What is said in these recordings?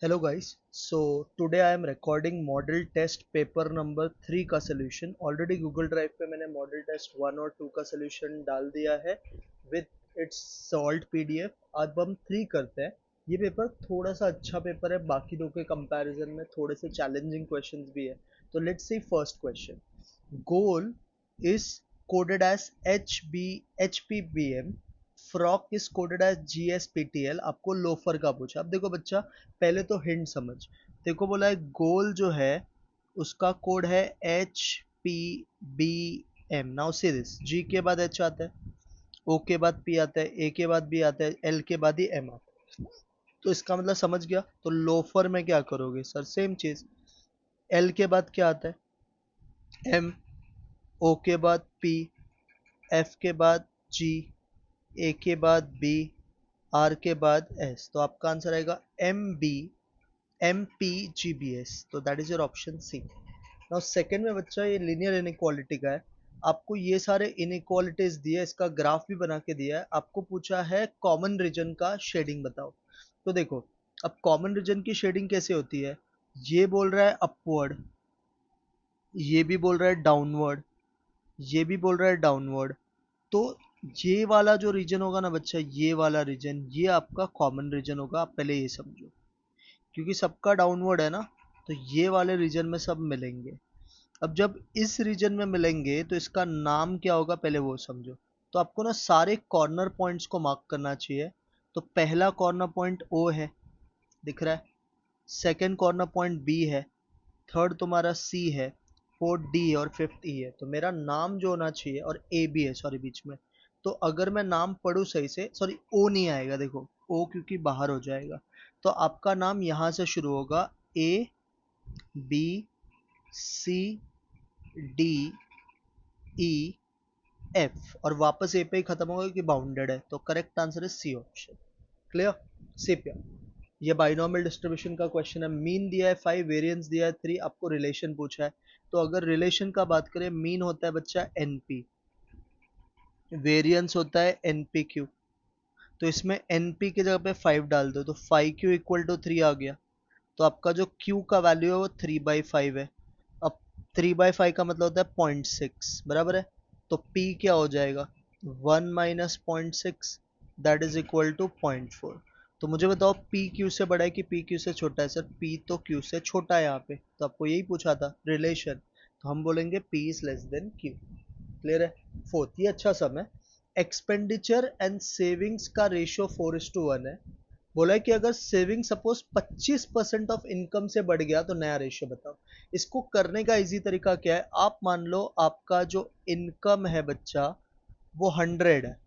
Hello guys, so today I am recording model test paper number 3 का solution. Already Google Drive पे मैंने model test 1 और 2 का solution डाल दिया है with its solved PDF. अब हम 3 करते हैं. ये पेपर थोड़ा सा अच्छा पेपर है, बाकी दो के कंपैरिजन में थोड़े से चैलेंजिंग क्वेश्चंस भी है. तो let's see first question. Goal is coded as HPBM. Frock is coded as GSPTL. आपको लोफर का पूछा. अब देखो बच्चा, पहले तो हिंट समझ. देखो बोला है गोल जो है उसका कोड है HPBM. Now see this, G के बाद H आता है, O के बाद P आता है, A के बाद B आता है, L के बाद ही M आता है. तो इसका मतलब समझ गया. तो लोफर में क्या करोगे सर? सेम चीज. L के बाद क्या आता है? M. O के बाद P. F के बाद G. ए के बाद बी. आर के बाद एस. तो आपका आंसर आएगा MP GBS. तो that is your option C. Now second में बच्चा ये लीनियर इनइक्वालिटी का है. आपको ये सारे इनइक्वालिटीज दिए, इसका ग्राफ भी बना के दिया है. आपको पूछा है कॉमन रीजन का शेडिंग बताओ. तो देखो, अब कॉमन रीजन की शेडिंग कैसे होती है? ये बोल रहा है अपवर्ड, ये भी बोल रहा है डाउनवर्ड, ये भी बोल रहा है डाउनवर्ड. तो ये वाला जो रीजन होगा ना बच्चा, ये वाला रीजन, ये आपका कॉमन रीजन होगा. आप पहले ये समझो, क्योंकि सबका डाउनवर्ड है ना, तो ये वाले रीजन में सब मिलेंगे. अब जब इस रीजन में मिलेंगे तो इसका नाम क्या होगा, पहले वो समझो. तो आपको ना सारे कॉर्नर पॉइंट्स को मार्क करना चाहिए. तो पहला कॉर्नर पॉइंट O है, दिख रहा है. सेकंड कॉर्नर पॉइंट B है. थर्ड तुम्हारा C है. फोर्थ D है और फिफ्थ E है. तो मेरा नाम जो होना चाहिए, और A भी है सॉरी बीच में. तो अगर मैं नाम पढ़ूँ सही से, सॉरी O नहीं आएगा, देखो O क्योंकि बाहर हो जाएगा. तो आपका नाम यहाँ से शुरू होगा, ABCDEF, और वापस ए पे ही खत्म होगा कि बाउंडेड है. तो करेक्ट आंसर है सी ऑप्शन. क्लियर? सी पे. ये बाइनोमियल डिस्ट्रीब्यूशन का क्वेश्चन है. मीन दिया है 5, वेरिएंस दिया है 3, आपको रिलेशन पूछा है. तो अगर रिलेशन का बात करें, मीन होता है बच्चा NP, वेरिएंस होता है NPQ. तो इसमें NP की जगह पे 5 डाल दो, तो 5Q इक्वल टू 3 आ गया. तो आपका जो Q का वैल्यू है वो 3/5 है. अब 3/5 का मतलब होता है 0.6, बराबर है. तो P क्या हो जाएगा? 1 minus 0.6, that is equal to 0.4. तो मुझे बताओ P Q से बड़ा है कि P Q से छोटा है? सर P तो Q से छोटा है यहाँ पे, तो आपको यही पूछा था रिलेशन. तो हम बोलेंगे P is less than Q. Clear है? फोर्थ, ये अच्छा सम है. एक्सपेंडिचर एंड सेविंग्स का रेशियो 4:1 है. बोला है कि अगर सेविंग सपोज 25% ऑफ इनकम से बढ़ गया तो नया रेशियो बताओ. इसको करने का इजी तरीका क्या है? आप मान लो आपका जो इनकम है बच्चा वो 100 है.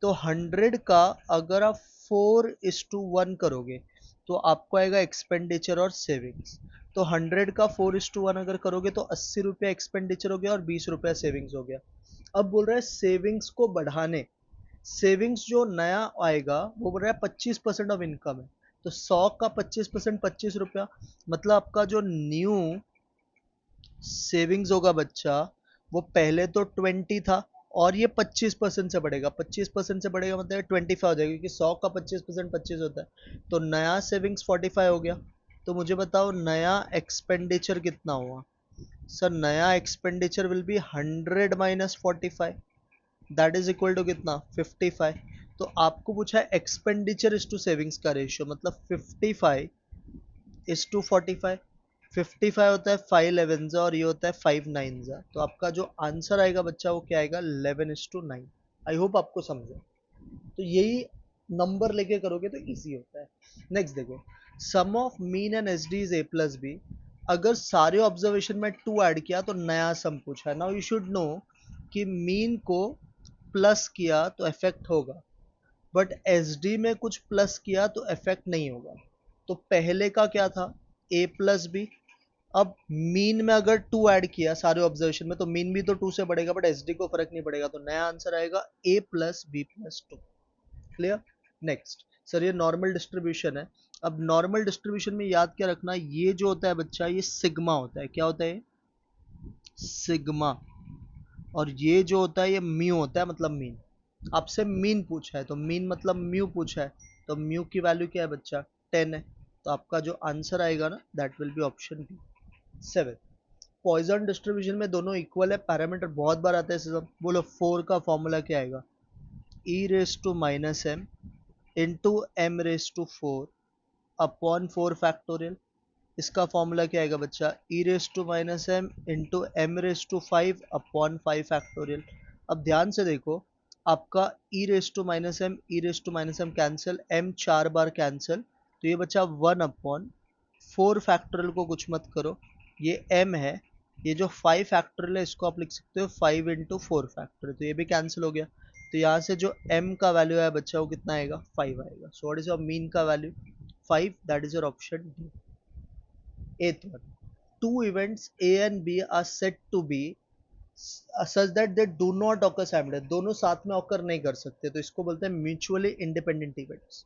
तो 100 का अगर आप 4:1 करोगे तो आपको आएगा एक्सपेंडिचर और सेविंग्स. तो 100 का 4:1 अगर करोगे तो 80 रुपया एक्सपेंडिचर हो गया और 20 रुपया सेविंग्स हो गया. अब बोल रहा है सेविंग्स को बढ़ाने. सेविंग्स जो नया आएगा वो बोल रहा है 25% ऑफ इनकम है. तो 100 का 25%, 25 रुपया. मतलब आपका जो न्यू सेविंग्स होगा बच्चा, वो पहले तो 20 था, और ये 25% से बढ़ेगा. 25% से बढ़ेगा मतलब 25 हो जाएगा, क्योंकि 100 का 25% 25 होता है. तो नया सेविंग्स 45 हो गया. तो मुझे बताओ नया एक्सपेंडिचर कितना हुआ? सर नया expenditure will be 100 minus 45, that is equal to कितना? 55. तो आपको पूछा है एक्सपेंडिचर इज टू सेविंग्स का रेशियो, मतलब 55:45. 55 होता है 5 11 और ये होता है 5 9. तो आपका जो आंसर आएगा बच्चा वो क्या आएगा? 11:9. आई होप आपको समझे. तो यही नंबर लेके करोगे तो इजी होता है. नेक्स्ट देखो, sum of mean and S D is A plus B. अगर सारे ऑब्जर्वेशन में 2 ऐड किया तो नया सम पूछा है. नाउ यू शुड नो कि मीन को प्लस किया तो इफेक्ट होगा, बट एसडी में कुछ प्लस किया तो इफेक्ट नहीं होगा. तो पहले का क्या था? A+B. अब मीन में अगर 2 ऐड किया सारे ऑब्जर्वेशन में तो मीन भी तो 2 से बढ़ेगा, बट एसडी को फर्क नहीं पड़ेगा. तो नया आंसर आएगा A+B+2. क्लियर? नेक्स्ट, सर ये नॉर्मल डिस्ट्रीब्यूशन है. अब नॉर्मल डिस्ट्रीब्यूशन में याद क्या रखना, ये जो होता है बच्चा ये सिग्मा होता है. क्या होता है? सिग्मा. और ये जो होता है ये म्यू होता है, मतलब मीन. आपसे मीन पूछा है तो मीन मतलब म्यू पूछा है. तो म्यू की वैल्यू क्या है बच्चा? 10 है. तो आपका जो आंसर आएगा ना that will be option B 7। Poisson distribution में दोनों इक्वल है, पैरामीटर बहुत बार आता है सब। बोलो 4 का फॉर्मूला क्या आएगा, E raise to minus M into M raise to 4 upon 4 factorial. इसका फॉर्मूला क्या आएगा बच्चा, E raise to minus M into M raise to 5 upon 5 factorial. अब ध्यान से देखो, आपका E raise to minus M, E raise to minus M cancel, M 4 बार कैंसिल, तो ये बच्चा 1 अपॉन 4 फैक्टोरियल को कुछ मत करो, ये m है, ये जो 5 फैक्टोरियल है इसको आप लिख सकते हो 5 इंटू 4 फैक्टोरियल, तो ये भी कैंसिल हो गया। तो यहाँ से जो m का वैल्यू है बच्चा वो कितना आएगा, 5 आएगा। So what is your mean का value, 5, that is your option D. Eighth one, two events A and B are said to be such that they do not occur simultaneously, दोनों साथ में ऑकर नहीं कर सकते, तो इसको बोलते हैं म्यूचुअली इंडिपेंडेंट इवेंट्स।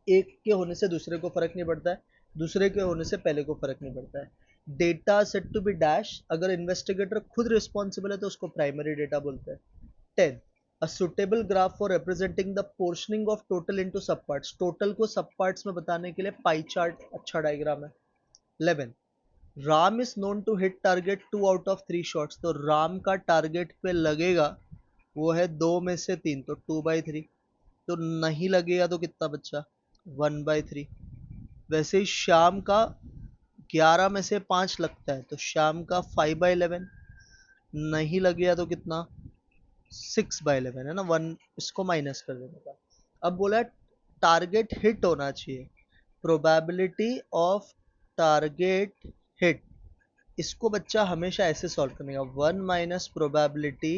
एक के होने से दूसरे को फर्क नहीं पड़ता है, दूसरे के होने से पहले को फर्क नहीं पड़ता है। Data set to be dash, अगर इन्वेस्टिगेटर खुद रिस्पॉन्सिबल है तो उसको प्राइमरी डेटा बोलते हैं। 10, a suitable graph for representing the portioning of total into sub parts, total को सब पार्ट्स में बताने के लिए पाई चार्ट अच्छा डायग्राम है। 11, Ram is known to hit target 2 out of 3 shots, तो राम का टारगेट पे लगेगा वो है 2 में से 3, तो 2/3, तो नहीं लगेगा तो कितना बच्चा, 1/3। वैसे ही श्याम का 11 में से 5 लगता है, तो श्याम का 5/11, नहीं लगेगा तो कितना, 6/11 है ना, 1 इसको माइनस कर देने का। अब बोला टारगेट हिट होना चाहिए, प्रोबेबिलिटी ऑफ टारगेट हिट, इसको बच्चा हमेशा ऐसे सॉल्व करने का, 1 माइनस प्रोबेबिलिटी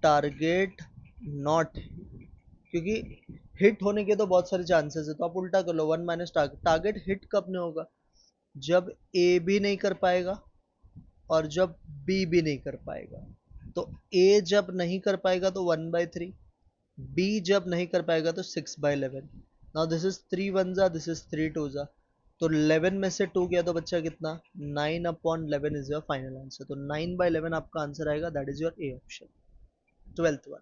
टारगेट नॉट, क्योंकि हिट होने के तो बहुत सारे चांसेस है, तो आप उल्टा कर लो, 1 माइनस टारगेट, टारगेट हिट कब नहीं होगा, जब ए भी नहीं कर पाएगा और जब बी भी नहीं कर पाएगा। तो ए जब नहीं कर पाएगा तो 1/3, बी जब नहीं कर पाएगा तो 6/11। नाउ दिस इज 3 1 जा, दिस इज 3 2 जा, तो 11 में से 2 गया तो बच्चा कितना, 9/11 इज योर फाइनल आंसर, तो 9/11 आपका आंसर आएगा, that is your A option. 12th one,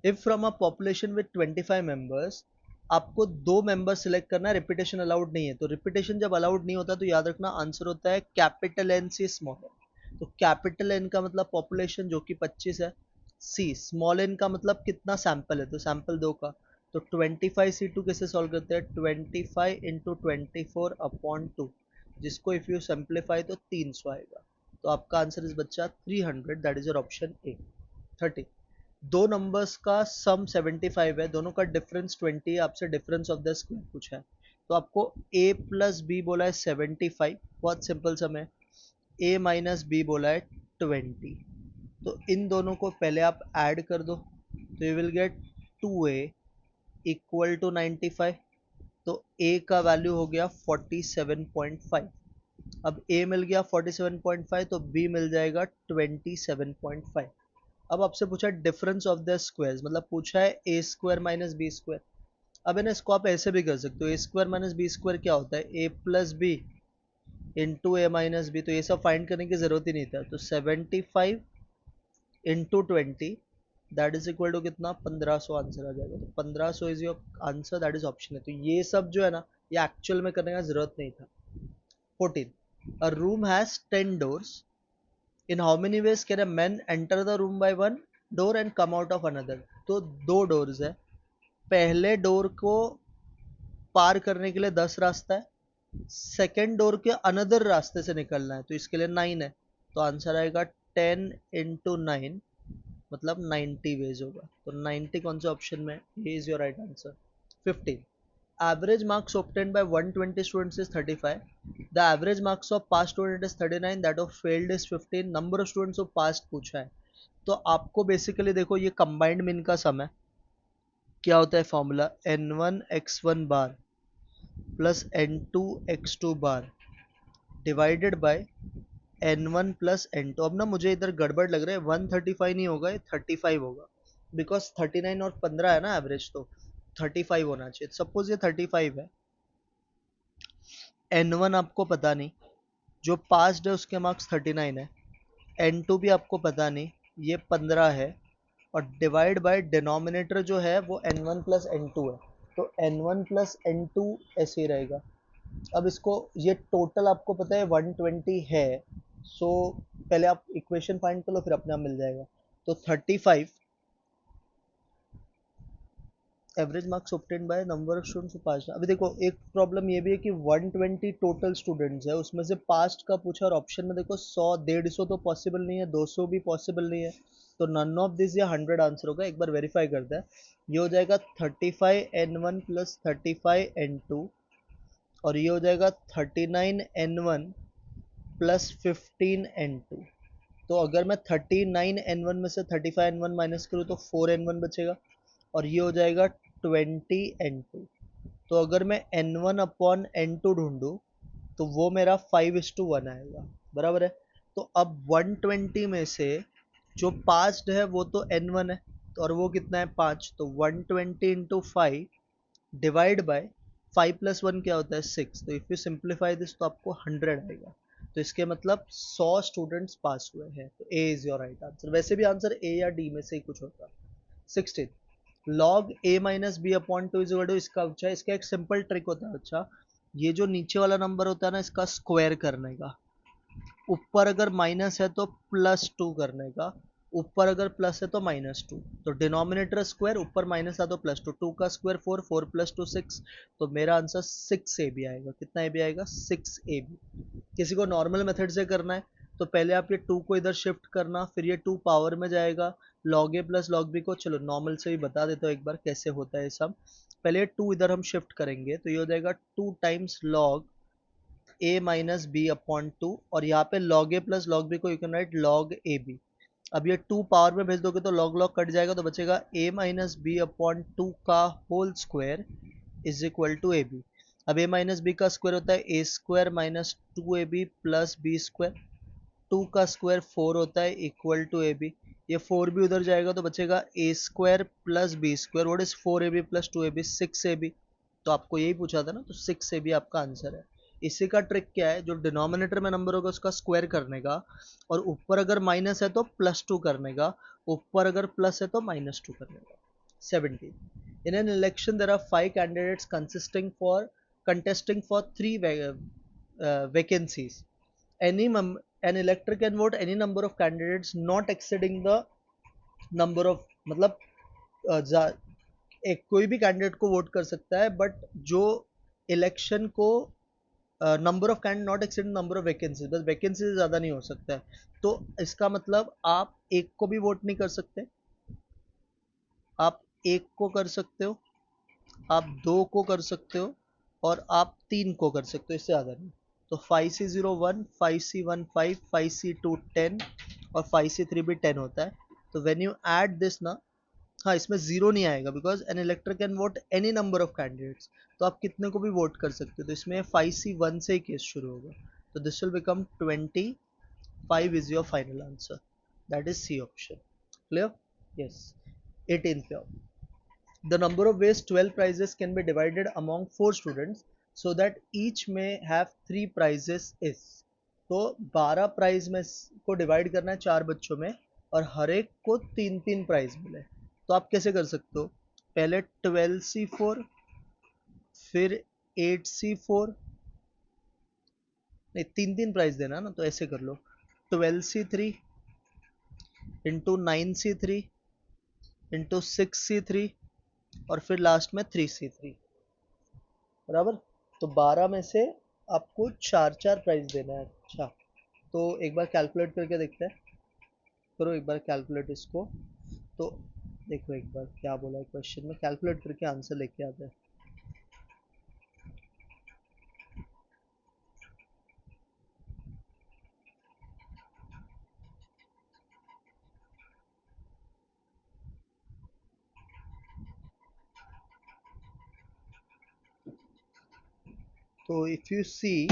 if from a population with 25 members, आपको 2 मेंबर सिलेक्ट करना है, रिपीटेशन अलाउड नहीं है, तो रिपीटेशन जब अलाउड नहीं होता तो याद रखना आंसर होता है capital N C small N. तो कैपिटल एन का मतलब पॉपुलेशन जो कि 25 है, सी स्मॉल एन का मतलब कितना सैंपल है, तो सैंपल 2 का, तो 25C2 कैसे सॉल्व करते हैं, 25 इंटू 24 अपॉन 2, जिसको इफ यू सिंप्लीफाई तो 300 आएगा, तो आपका आंसर इस बच्चा 300, that is your option A. 30, दो नंबर्स का सम 75 है, दोनों का डिफरेंस 20 है, आपसे डिफरेंस ऑफ द स्क्वायर पूछा है, तो आपको a प्लस बी बोला है 75, बहुत सिंपल सम है, a माइनस बी बोला है 20, तो इन दोनों को पहले आप ऐड कर दो, तो you will get 2a equal to 95, तो a का वैल्यू हो गया 47.5, अब a मिल गया 47.5, तो b मिल जाएगा 27.5। अब आपसे पूछा है डिफरेंस ऑफ द स्क्वायर्स, मतलब पूछा है ए स्क्वायर माइनस बी स्क्वायर। अब है ना, इसको आप ऐसे भी कर सकते हो, ए स्क्वायर माइनस बी स्क्वायर क्या होता है, A plus B into A minus B, तो ये सब फाइंड करने की जरूरत ही नहीं था, तो 75 into 20 that is equal to कितना, 1500 आंसर आ जाएगा, तो 1500 is your answer, that is option है। तो ये सब जो है ना, ये एक्चुअल में करने का जरूरत नहीं था। 14, अ room has 10 doors, in how many ways can a man enter the room by one door and come out of another, तो 2 डोर्स है, पहले डोर को पार करने के लिए 10 रास्ता है, सेकेंड डोर के अनदर रास्ते से निकलना है, तो इसके लिए 9 है, तो आंसर आएगा 10 इंटू 9, मतलब 90 वेज होगा, तो 90 कौन से ऑप्शन में, ये is your right answer. 15, average marks obtained by 120 students is 35, the average marks of passed student is 39, that of failed is 15, number of students who passed पूछा है, तो आपको बेसिकली देखो ये कंबाइंड मीन का सम है, क्या होता है formula, n1 x1 bar plus n2 x2 bar divided by n1 plus n2। अब ना मुझे इधर गड़बड़ लग रहा है, 135 नहीं होगा, ये 35 होगा, बिकॉज 39 और 15 है ना एवरेज, तो 35 होना चाहिए, सपोज ये 35 है, n1 आपको पता नहीं, जो पास्ड है उसके मार्क्स 39 है, n2 भी आपको पता नहीं, ये 15 है, और डिवाइड बाय डिनोमिनेटर जो है वो n1 प्लस n2 है, तो n1 प्लस n2 ऐसे ही रहेगा। अब इसको, ये टोटल आपको पता है 120 है, सो पहले आप इक्वेशन फाइंड कर लो, फिर अपने आप मिल जाएगा। तो 35 average marks obtained by number of students pass. अभी देखो एक प्रॉब्लम ये भी है कि 120 टोटल स्टूडेंट्स है, उसमें से पास्ट का पूछा, और ऑप्शन में देखो 100 150 तो पॉसिबल नहीं है, 200 भी पॉसिबल नहीं है, तो नन ऑफ दिस या 100 आंसर होगा। एक बार वेरीफाई करते हैं। ये हो जाएगा 35n1 प्लस 35n2, और ये हो जाएगा 39n1 प्लस 15n2। तो अगर मैं 39n1 में से 35n1 माइनस करूँ तो 4n1 बचेगा, और ये हो जाएगा 20n2। तो अगर मैं n1 अपॉन n2 ढूंढूं तो वो मेरा 5:1 आएगा, बराबर है। तो अब 120 में से जो पास्ट है वो तो n1 है, तो और वो कितना है 5, तो 120 इंटू 5 डिवाइड बाय 5 प्लस 1 क्या होता है 6। तो इफ यू सिंप्लीफाई दिस तो आपको 100 आएगा। तो इसके मतलब 100 स्टूडेंट्स पास हुए हैं, तो A is your right answer. वैसे भी आंसर ए या डी में से ही कुछ होता। 16 log A minus B upon two is equal to, इसका अच्छा है, इसका एक सिंपल ट्रिक होता है। अच्छा, ये जो नीचे वाला नंबर होता है ना, इसका स्क्वायर करने का, ऊपर अगर माइनस है तो +2 करने का, ऊपर अगर प्लस है तो -2, तो डिनोमिनेटर स्क्वायर, ऊपर माइनस था तो +2, 2 का स्क्वायर 4, 4 + 2 6, तो मेरा आंसर 6 AB आएगा। कितना AB आएगा 6 AB। किसी को नॉर्मल मेथड से करना है तो पहले आप ये 2 को इधर शिफ्ट करना, फिर ये 2 पावर में जाएगा, log a plus log b को, चलो नॉर्मल से ही बता देता हूँ एक बार कैसे होता है सब। पहले 2 इधर हम शिफ्ट करेंगे तो ये हो जाएगा 2 times log a minus B upon 2, और यहाँ पे log a plus log b को you can write log a b। अब ये 2 पावर में भेज दोगे तो log log कट जाएगा, तो बचेगा a माइनस बी अपॉन 2 का whole square is equal to a b. अब a माइनस बी का स्क्वायर होता है a square minus 2ab plus b square, 2 का स्क्वायर 4 होता है इक्वल टू ए बी। ये 4 भी उधर जाएगा तो बचेगा a square plus b square, what is 4ab plus 2ab 6ab। तो आपको यही पूछा था ना, तो 6ab आपका आंसर है। इसी का ट्रिक क्या है, जो डिनोमिनेटर में नंबर होगा उसका स्क्वायर करने का, और ऊपर अगर माइनस है तो +2 करने का, ऊपर अगर प्लस है तो -2 करने का। 17 in an election there are 5 candidates consisting for contesting for 3 vacancies. Any an elector can vote any number of candidates not exceeding the number of, मतलब एक कोई भी कैंडिडेट को वोट कर सकता है, बट जो इलेक्शन को number of candidate not exceed number of vacancies, बस वैकेंसी से ज़्यादा नहीं हो सकता है। तो इसका मतलब आप एक को भी वोट नहीं कर सकते, आप एक को कर सकते हो, आप 2 को कर सकते हो, और आप 3 को कर सकते हो, इससे ज़्यादा नहीं। तो 5C01, 5C15, 5C2 10, और 5C3 भी 10 होता है। तो व्हेन यू ऐड दिस ना, हाँ इसमें जीरो नहीं आएगा because an elector can vote any number of candidates, तो आप कितने को भी वोट कर सकते हो। तो इसमें 5C1 से ही केस शुरू होगा, तो this will become 25 is your final answer, that is C option. Clear? Yes. 18 पे आओ। The number of ways 12 prizes can be divided among 4 students so that each may have 3 prizes is। तो 12 prize में को divide करना है 4 बच्चों में, और हर एक को 3-3 प्राइज मिले। तो आप कैसे कर सकते हो, पहले 12C4, फिर 8C4, नहीं 3-3 प्राइज देना ना, तो ऐसे कर लो 12C3 into 9C3 into 6C3, और फिर लास्ट में 3C3, बराबर। तो 12 में से आपको 4-4 प्राइज देना है। अच्छा, तो एक बार कैलकुलेट करके देखते हैं, करो एक बार कैलकुलेट इसको। तो देखो एक बार क्या बोला है क्वेश्चन में, कैलकुलेट करके आंसर लेके आते हैं। तो इफ यू सी,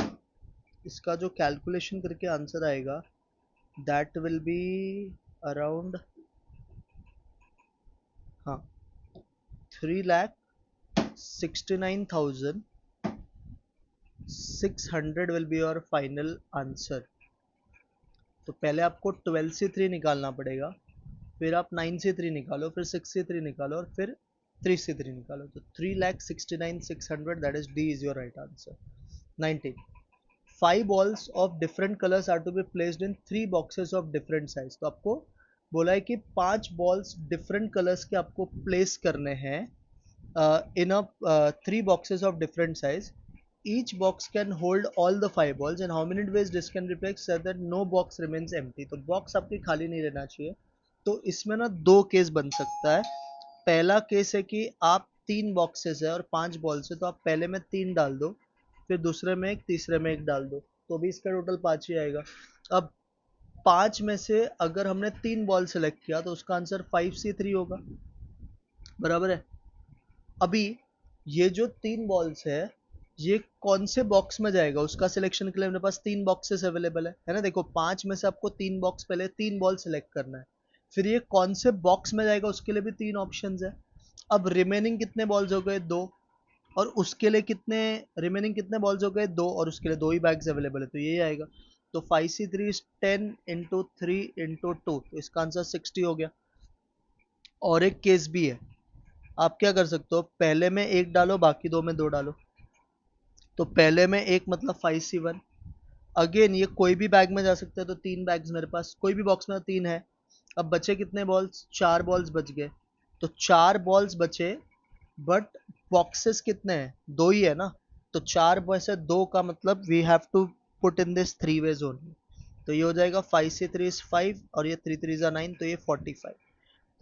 इसका जो कैलकुलेशन करके आंसर आएगा दैट विल बी अराउंड, हाँ 3,69,600 will be your final answer. तो पहले आपको 12C3 निकालना पड़ेगा, फिर आप 9C3 निकालो, फिर 6C3 निकालो, और फिर 3 से 3 निकालो तो 3,69,600, that is D is your right answer. 19, 5 balls of different colors are to be placed in 3 boxes of different size। तो आपको बोला है कि 5 balls different colors के आपको place करने हैं in a 3 boxes of different size। Each box can hold all the 5 balls and how many ways this can be played so that no box remains empty। तो box आपकी खाली नहीं रहना चाहिए। तो इसमें ना दो केस बन सकता है। पहला केस है कि आप 3 बॉक्सेस है और 5 बॉल्स है, तो आप पहले में 3 डाल दो, फिर दूसरे में 1, तीसरे में 1 डाल दो, तो भी इसका टोटल 5 ही आएगा। अब 5 में से अगर हमने 3 बॉल सेलेक्ट किया तो उसका आंसर 5C3 होगा, बराबर है। अभी ये जो 3 बॉल्स है ये कौन से बॉक्स में जाएगा उसका सिलेक्शन के लिए मेरे पास 3 बॉक्सेस अवेलेबल है ना। देखो 5 में से आपको 3 बॉक्स, पहले 3 बॉल सेलेक्ट करना है, फिर ये कौन से बॉक्स में जाएगा उसके लिए भी 3 ऑप्शंस है। अब रिमेनिंग कितने बॉल्स हो गए, 2, और उसके लिए कितने, रिमेनिंग कितने बॉल्स हो गए, 2, और उसके लिए 2 ही बैग्स अवेलेबल है, तो ये आएगा। तो 5C3 इज 10 इंटू 3 इंटू 2, तो इसका आंसर 60 हो गया। और एक केस भी है, आप क्या कर सकते हो, पहले में 1 डालो, बाकी 2 में 2 डालो। तो पहले में 1 मतलब 5C1, अगेन ये कोई भी बैग में जा सकता है, तो 3 बैग्स मेरे पास, कोई भी बॉक्स में 3 है। अब बचे कितने बॉल्स, 4 बॉल्स बच गए, तो 4 बॉल्स बचे, बट बॉक्सेस कितने हैं, 2 ही है ना। तो 4 बचे 2 का मतलब we have to put in this 3 ways only. तो ये हो जाएगा 5C3 इज 5 और ये 3 3 9, तो ये 45।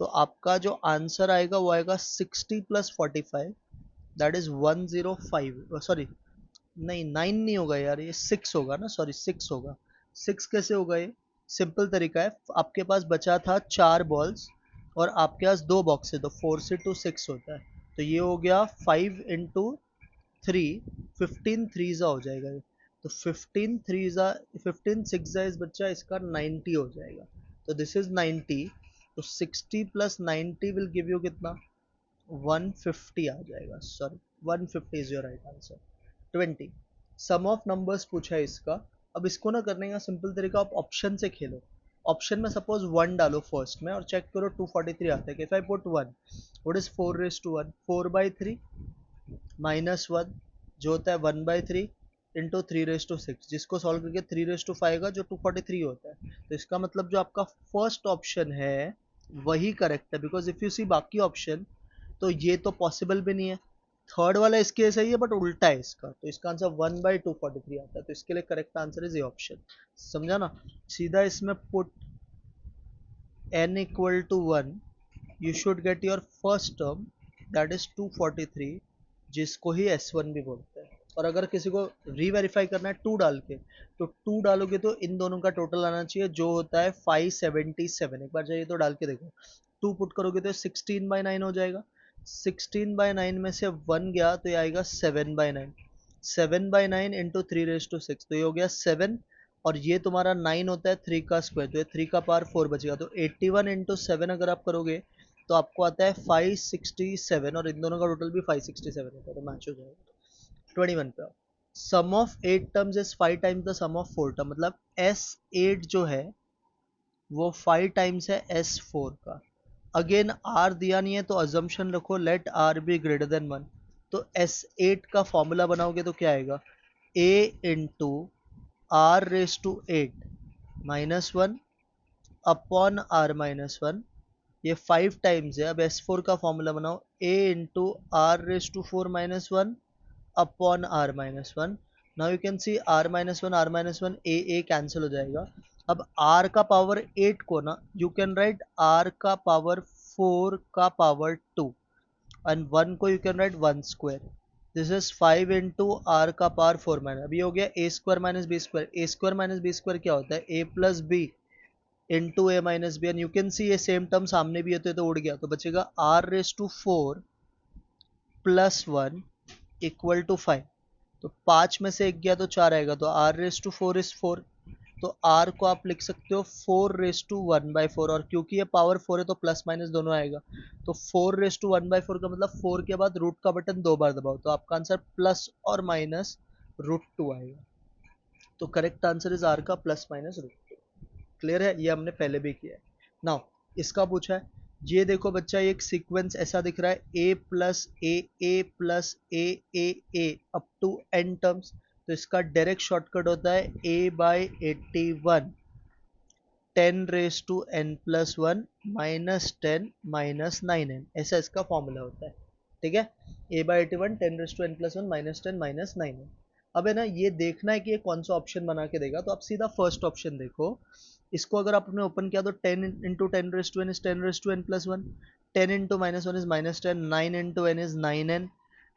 तो आपका जो आंसर आएगा वो आएगा 60 + 45, दैट इज 105। सॉरी नहीं 9 नहीं होगा यार, ये 6 होगा ना, सॉरी 6 होगा। 6 कैसे होगा, ये सिंपल तरीका है, आपके पास बचा था 4 बॉल्स और आपके पास 2 बॉक्स है, तो 4 से 2 6 होता है, तो ये हो गया 5 इंटू 3, 15 3 हो जाएगा ये। तो 15 3 15 6 इस बच्चा इसका 90 हो जाएगा, तो दिस इज 90। तो 60 + 90 विल गिव यू कितना, 150 आ जाएगा, sorry 150 is your right answer. 20, sum of numbers पूछा है इसका। अब इसको ना करने का सिंपल तरीका, आप ऑप्शन से खेलो। ऑप्शन में सपोज 1 डालो फर्स्ट में और चेक करो 243 आता है कि if I put 1, what is 4 raised to 1, 4/3 -1 जो होता है 1/3 इंटू 3 raised to 6, जिसको सॉल्व करके 3 raised to 5 आएगा जो 243 होता है। तो इसका मतलब जो आपका फर्स्ट ऑप्शन है वही करेक्ट है, बिकॉज इफ यू सी बाकी ऑप्शन तो ये तो पॉसिबल भी नहीं है। थर्ड वाला इसके सही है बट उल्टा है इसका, तो इसका आंसर 1/243 आता है, तो इसके लिए करेक्ट आंसर इज ये ऑप्शन। समझा ना, सीधा इसमें put n = 1, you should get your first term that is 243, जिसको ही S1 भी बोलते हैं। और अगर किसी को रीवेरीफाई करना है 2 डाल के, तो 2 डालोगे तो इन दोनों का टोटल आना चाहिए जो होता है 577। एक बार चाहिए तो डाल के देखो, 2 पुट करोगे तो 16/9 हो जाएगा, 16/9 में से 1 गया तो ये आएगा 7/9, 7/9 इंटू 3 raised to 6, तो ये हो गया 7, और ये तुम्हारा 9 होता है 3 का स्क्वायर, तो ये 3 का पावर 4 बचेगा, तो 81 इंटू 7 अगर आप करोगे तो आपको आता है 567, और इन दोनों का टोटल भी 567 होता है, तो मैच हो जाएगा। 21 पे आओ, sum of 8 terms is 5 times the sum of 4 term, मतलब S8 जो है वो 5 टाइम्स है S4 का। अगेन R दिया नहीं है तो अजम्पशन रखो let R be greater than 1, तो S8 का फॉर्मूला बनाओगे तो क्या आएगा, A into R⁻8 -1 upon R-1, ये 5 टाइम्स है। अब S4 का फॉर्मूला बनाओ, A into R⁻4 -1 upon R-1। Now you can see R-1 A cancel हो जाएगा। अब R का पावर 8 को ना यू कैन राइट R का पावर 4 का पावर 2, एंड 1 को you can right 1 square, this is 5 into R का पावर 4 माइनस, अभी हो गया A² - B², A² - B² क्या होता है, A + B into A - B, and you can see ये सेम टर्म सामने भी होते तो उड़ गया, तो बचेगा R⁻4 + 1 = 5, तो 5 में से 1 गया तो 4 आएगा, तो R⁻4 इज 4, तो R को आप लिख सकते हो 4⁻1/4, और क्योंकि ये पावर 4 है तो प्लस माइनस दोनों आएगा, तो 4⁻1/4 का मतलब 4 के बाद रूट का बटन 2 बार दबाओ, तो आपका आंसर प्लस और माइनस √2 आएगा। तो करेक्ट आंसर इज R का +- √2। क्लियर है, ये हमने पहले भी किया है। नाउ इसका पूछा है ये देखो बच्चा, ये एक सीक्वेंस ऐसा दिख रहा है, A plus A up to N terms. तो इसका डायरेक्ट शॉर्टकट होता है A/81 10⁻n+1 -10 - 9n, ऐसा इसका फॉर्मूला होता है। ठीक है, A/81 10⁻n+1 -10 - 9n। अब है ना, ये देखना है कि ये कौन सा ऑप्शन बना के देगा, तो आप सीधा फर्स्ट ऑप्शन देखो। इसको अगर आपने ओपन किया तो 10 into 10⁻n is 10⁻n+1, 10 into -1 is -10, 9 into n is 9n,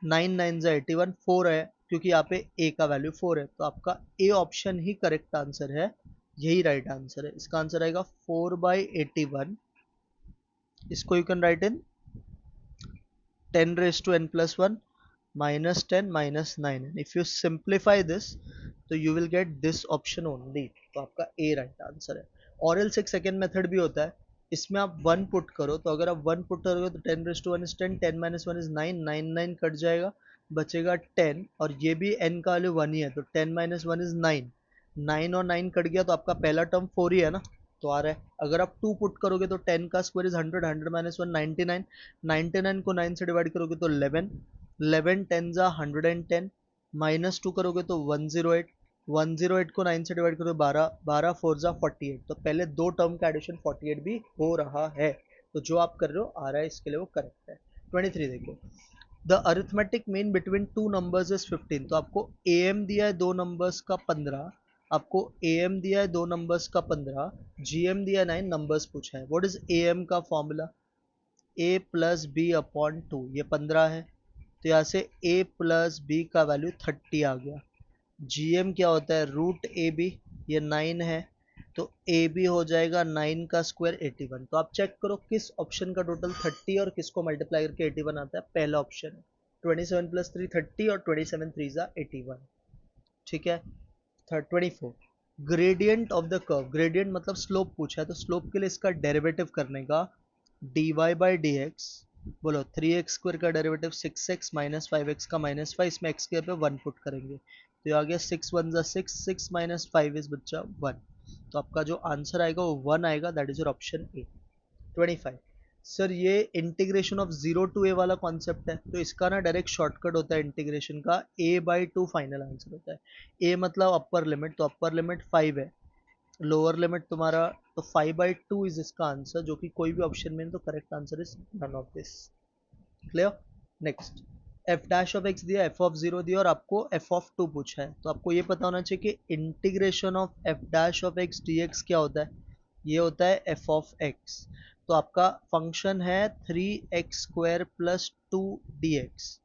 9 9 जा 81, 4 है क्योंकि यहाँ पे a का वैल्यू 4 है, तो आपका A option he correct answer है, यही राइट आंसर है। इसका आंसर आएगा 4/81। इसको you can write in 10⁻n+1 -10 - 9n। If you simplify this तो you will get this option only, तो आपका ए राइट आंसर है। और एल्स एक सेकेंड मेथड भी होता है, इसमें आप 1 पुट करो, तो अगर आप 1 पुट करोगे तो 10⁻1 इज 10, 10 - 1 इज 9, 9 9 कट जाएगा, बचेगा 10, और ये भी n का वैल्यू 1 ही है, तो 10 - 1 इज 9, 9 और 9 कट गया, तो आपका पहला टर्म 4 ही है ना, तो आ रहा है। अगर आप 2 पुट करोगे तो 10 का स्क्वायर इज 100, 100 - 1 99, 99 को 9 से डिवाइड करोगे तो 11, 11 10 जा 110, -2 करोगे तो 108, 108 को 9 से डिवाइड करोगे 12, 12 4 जा 48, तो पहले दो टर्म का एडिशन 48 भी हो रहा है, तो जो आप कर रहे हो आ रहा है, इसके लिए वो करेक्ट है। 23 देखो, the arithmetic mean between two numbers is 15। तो आपको am दिया है दो नंबर्स का 15, आपको am दिया है दो नंबर्स का 15, gm दिया है 9, नंबर्स पूछा है। व्हाट इज am का formula? a plus b upon 2, ये 15 है, तो यहाँ से a प्लस बी का वैल्यू 30 आ गया। gm क्या होता है? रूट ए बी, ये 9 है, तो ए बी हो जाएगा 9 का स्क्वायर 81। तो आप चेक करो किस ऑप्शन का टोटल 30 और किसको मल्टीप्लाई करके 81 आता है, पहला ऑप्शन है। 27 + 3 30 और 27 3 जा 81। ठीक है, 24, gradient of the curve. Gradient मतलब स्लोप पूछा है, तो स्लोप के लिए इसका डेरिवेटिव करने का dy/dx, बोलो 3x² का डेरिवेटिव 6x - 5x का -5, इसमें x के पे 1 पुट करेंगे, तो ये आ गया 6 1 जा 6, 6 - 5 इज बच्चा 1, तो आपका जो आंसर आएगा वो 1 आएगा, that is your option A. 25, sir ये इंटीग्रेशन ऑफ 0 टू ए वाला कॉन्सेप्ट है, तो इसका ना डायरेक्ट शॉर्टकट होता है इंटीग्रेशन का, a/2 फाइनल आंसर होता है। a मतलब अपर लिमिट, तो अपर लिमिट 5 है, लोअर लिमिट तुम्हारा, तो 5/2 इज इसका आंसर, जो कि कोई भी ऑप्शन में, तो correct answer is none of this. Clear? Next, f dash of x दिया, एफ ऑफ 0 दिया, और आपको एफ ऑफ 2 पूछा है, तो आपको ये पता होना चाहिए कि integration of F dash of x D x क्या होता है, ये होता है एफ ऑफ एक्स। तो आपका फंक्शन है 3x² + 2dx,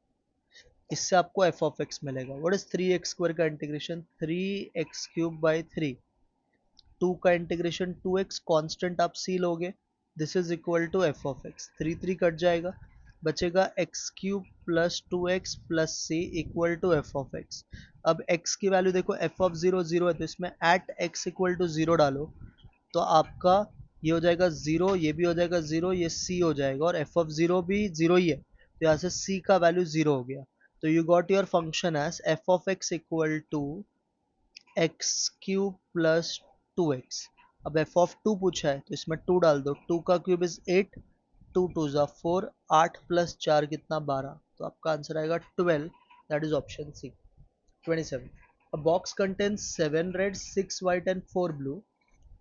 इससे आपको एफ ऑफ एक्स मिलेगा। व्हाट इज 3x² का इंटीग्रेशन? 3x³ / 3, 2 का इंटीग्रेशन 2x, कांस्टेंट आप सी लोगे, this is equal to f of x, 3 3 cut जाएगा, बचेगा x³ + 2x + c equal to f of x. अब x की वैल्यू देखो, एफ ऑफ 0 0 है, तो इसमें एट x इक्वल टू 0 डालो, तो आपका ये हो जाएगा 0, ये भी हो जाएगा 0, ये c हो जाएगा, और एफ ऑफ 0 भी 0 ही है, तो यहाँ से c का वैल्यू 0 हो गया, तो you got your function as f of x equal to x³ + 2x। अब एफ ऑफ 2 पूछा है, तो इसमें 2 डाल दो, 2 का क्यूब इज 8, 2 2 जा 4, 8 + 4 कितना 12, तो आपका आंसर आएगा 12, that is option c. 27, a box contains 7 red 6 white and 4 blue,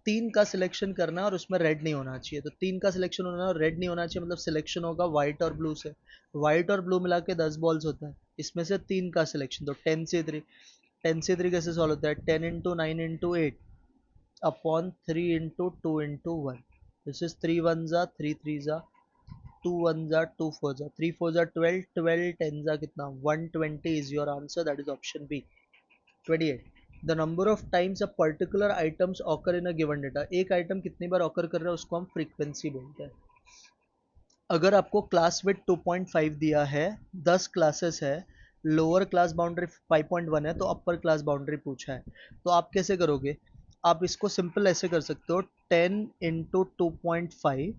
3 का सिलेक्शन करना है और उसमें रेड नहीं होना चाहिए, तो 3 का सिलेक्शन होना है और रेड नहीं होना चाहिए, मतलब सिलेक्शन होगा व्हाइट और ब्लू से। व्हाइट और ब्लू मिला के 10 बॉल्स होता है, इसमें से 3 का सिलेक्शन, तो 10 से 3, 10 से 3 कैसे सॉल्व होता है? 10 × 9 × 8 अपॉन 3 × 2 × 1, दिस इज 3 1 जा 3 3 जा 2 1 जा 2 4 जा 3 4 जा 12, 12 10 जा कितना 120 is your answer, that is option b. 28, the number of times a particular items occur in a given data. एक आइटम कितनी बार ऑकर कर रहा है उसको हम फ्रीक्वेंसी बोलते हैं। अगर आपको क्लास विथ 2.5 दिया है, 10 क्लासेस है, लोअर क्लास बाउंड्री 5.1 है, तो अपर क्लास बाउंड्री पूछा है, तो आप कैसे करोगे? आप इसको सिंपल ऐसे कर सकते हो, 10 × 2.5,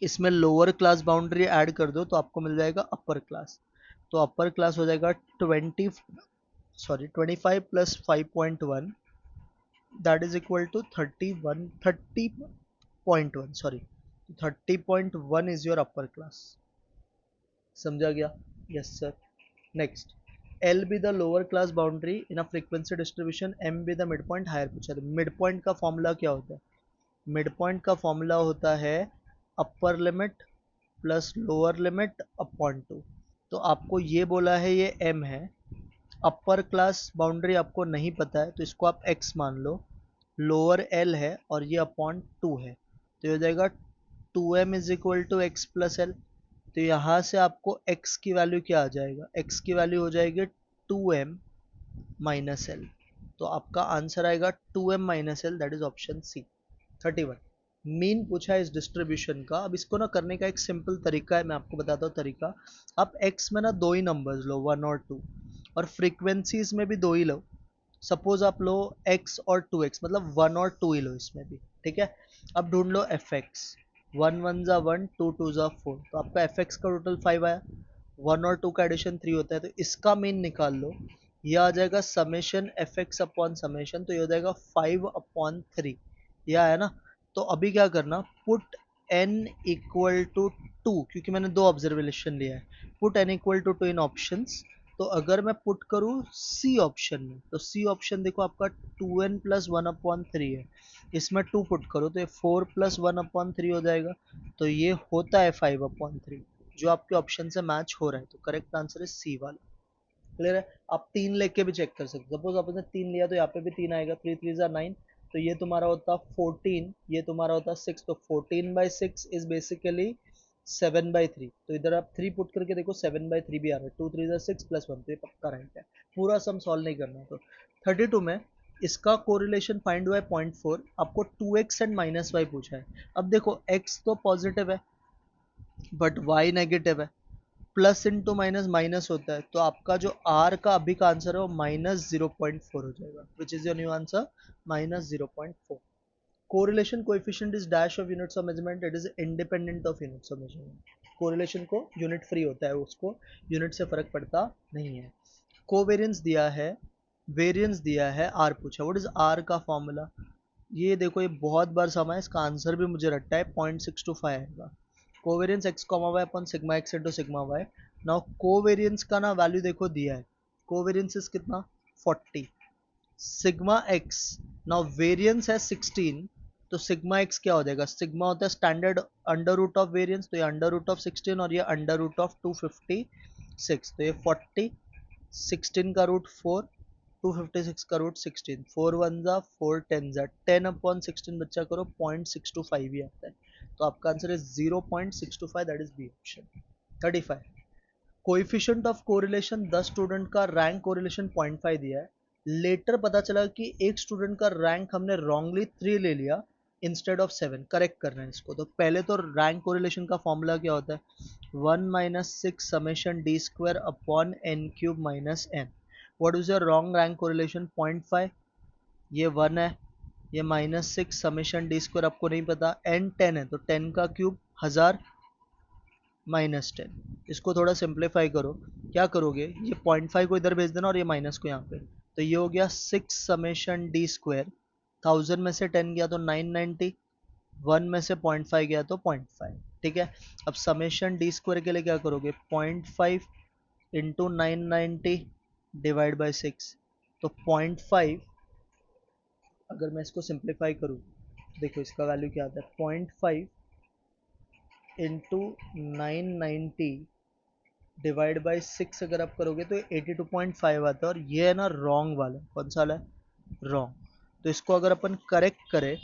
इसमें लोअर क्लास बाउंड्री ऐड कर दो, तो आपको मिल जाएगा अपर क्लास, तो अपर क्लास हो जाएगा 25 + 5.1, that is equal to 30.1, sorry, 30.1 is your upper class. समझा गया? Yes sir. Next, l be the lower class boundary in a frequency distribution, m be the mid point higher पूछा था। Mid point का formula क्या होता है? Mid point का formula होता है upper limit plus lower limit upon 2। तो आपको ये बोला है ये m है, अपर क्लास बाउंड्री आपको नहीं पता है तो इसको आप x मान लो, लोअर l है और ये अपॉन 2 है, तो ये हो जाएगा 2m is equal to x plus l. तो यहाँ से आपको x की वैल्यू क्या आ जाएगा? x की वैल्यू हो जाएगी 2m माइनस एल। तो आपका आंसर आएगा 2m minus l, that is option c. 31 mean पूछा है इस डिस्ट्रीब्यूशन का। अब इसको ना करने का एक सिंपल तरीका है, मैं आपको बताता हूँ तरीका। आप x में ना दो ही नंबर्स लो, 1 और 2, और फ्रीक्वेंसीज में भी दो ही लो। सपोज आप लो x और 2x, मतलब 1 और 2 ही लो इसमें भी, ठीक है। अब ढूंढ लो fx, 1 1 जा 1, 2 2 जा 4, तो आपका fx का टोटल 5 आया, 1 और 2 का एडिशन 3 होता है, तो इसका मीन निकाल लो। ये आ जाएगा समेशन fx अपॉन समेशन, तो ये हो जाएगा 5/3, ये आया ना। तो अभी क्या करना, पुट n इक्वल टू 2, क्योंकि मैंने दो ऑब्जर्वेशन लिया है, put n equal to 2 in options. तो अगर मैं पुट करूँ सी ऑप्शन में, तो सी ऑप्शन देखो आपका 2n प्लस 1/3 है, इसमें 2 पुट करो तो ये 4 प्लस 1/3 हो जाएगा, तो ये होता है 5/3, जो आपके ऑप्शन से मैच हो रहा है। तो करेक्ट आंसर है सी वाला। क्लियर है? आप 3 लेके भी चेक कर सकते हो, सपोज आपने 3 लिया तो यहाँ पे भी 3 आएगा, 3 3 जा 9, तो ये तुम्हारा होता 14, ये तुम्हारा होता 6, तो 14/6 इज बेसिकली 7/3। तो इधर आप 3 पुट करके देखो, 7/3 भी आ रहा है, 2 3 जा 6 प्लस 1, तो ये पक्का राइट है। पूरा सम सॉल्व नहीं करना। तो 32 में इसका कोरिलेशन फाइंड हुआ है 0.4, आपको 2x एंड -y पूछा है। अब देखो x तो पॉजिटिव है बट y नेगेटिव है, प्लस इंटू माइनस माइनस होता है, तो आपका जो r का अभी का आंसर है वो -0.4 हो जाएगा, which is your new answer, -0.4। Correlation coefficient is dash of units of measurement, it is independent of units of measurement. Correlation को यूनिट फ्री होता है, उसको यूनिट से फर्क पड़ता नहीं है। कोवेरियंस दिया है, वेरियंस दिया है, आर पूछा, व्हाट इज आर का फॉर्मूला? ये देखो, ये बहुत बार समा है, इसका आंसर भी मुझे रट्टा है, 0.625 आएगा। Covariance x comma Y upon sigma x into sigma Y. Now covariance का ना वैल्यू देखो दिया है, कोवेरियंस इज कितना, 40, सिग्मा एक्स, नाउ वेरियंस है 16, तो सिग्मा एक्स क्या हो जाएगा, सिग्मा होता है standard under root of variance, तो ये अंडर रूट ऑफ 16 और ये अंडर रूट ऑफ 256, तो ये 40, 16 का रूट 4, 256 का रूट 16, 4 1 जा 4 10 जा 10/16 बच्चा करो, 0.625 ही आता है। तो आपका आंसर है 0.625, that is b option. 35 coefficient of correlation 10 student का रैंक कोरिलेशन 0.5 दिया है। लेटर पता चला कि एक स्टूडेंट का रैंक हमने रॉन्गली 3 ले लिया इंस्टेड ऑफ 7, करेक्ट करना है इसको। तो पहले तो रैंक कोरिलेशन का फॉर्मूला क्या होता है, 1 - 6 summation D square upon n cube minus n। What is your wrong rank correlation, 0.5, ये 1 है, ये -6 समेशन डी स्क्वायर आपको नहीं पता, n 10 है तो 10 का क्यूब 1000 -10। इसको थोड़ा सिंप्लीफाई करो, क्या करोगे, ये 0.5 को इधर भेज देना और ये माइनस को यहाँ पे, तो ये हो गया 6 समेशन डी स्क्वायर, 1000 में से 10 गया तो 990, 1 में से 0.5 गया तो 0.5, ठीक है। अब समेशन डी स्क्वायर के लिए क्या करोगे, 0.5 इंटू 990 डिवाइड बाई 6, तो 0.5, अगर मैं इसको सिंप्लीफाई करूँ, देखो इसका वैल्यू क्या आता है, 0.5 इंटू 990 डिवाइड बाई 6 अगर आप करोगे तो 82.5 आता है, और ये है ना रॉन्ग वाला, कौन सा वाला है, रॉन्ग। तो इसको अगर अपन करेक्ट करें